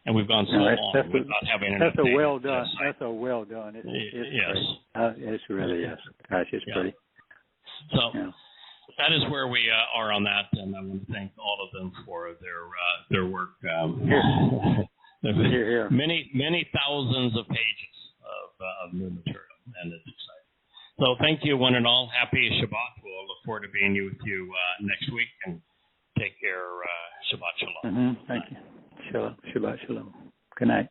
and we've gone so long without having an update. That's a well done. That's a well done. It's yes. It really is. Gosh, it's pretty. So that is where we are on that, and I want to thank all of them for their work. Many thousands of pages of new material, and it's exciting. So thank you, one and all. Happy Shabbat. We'll look forward to being with you next week, and take care. Shabbat shalom. Thank you. Shabbat shalom. Good night.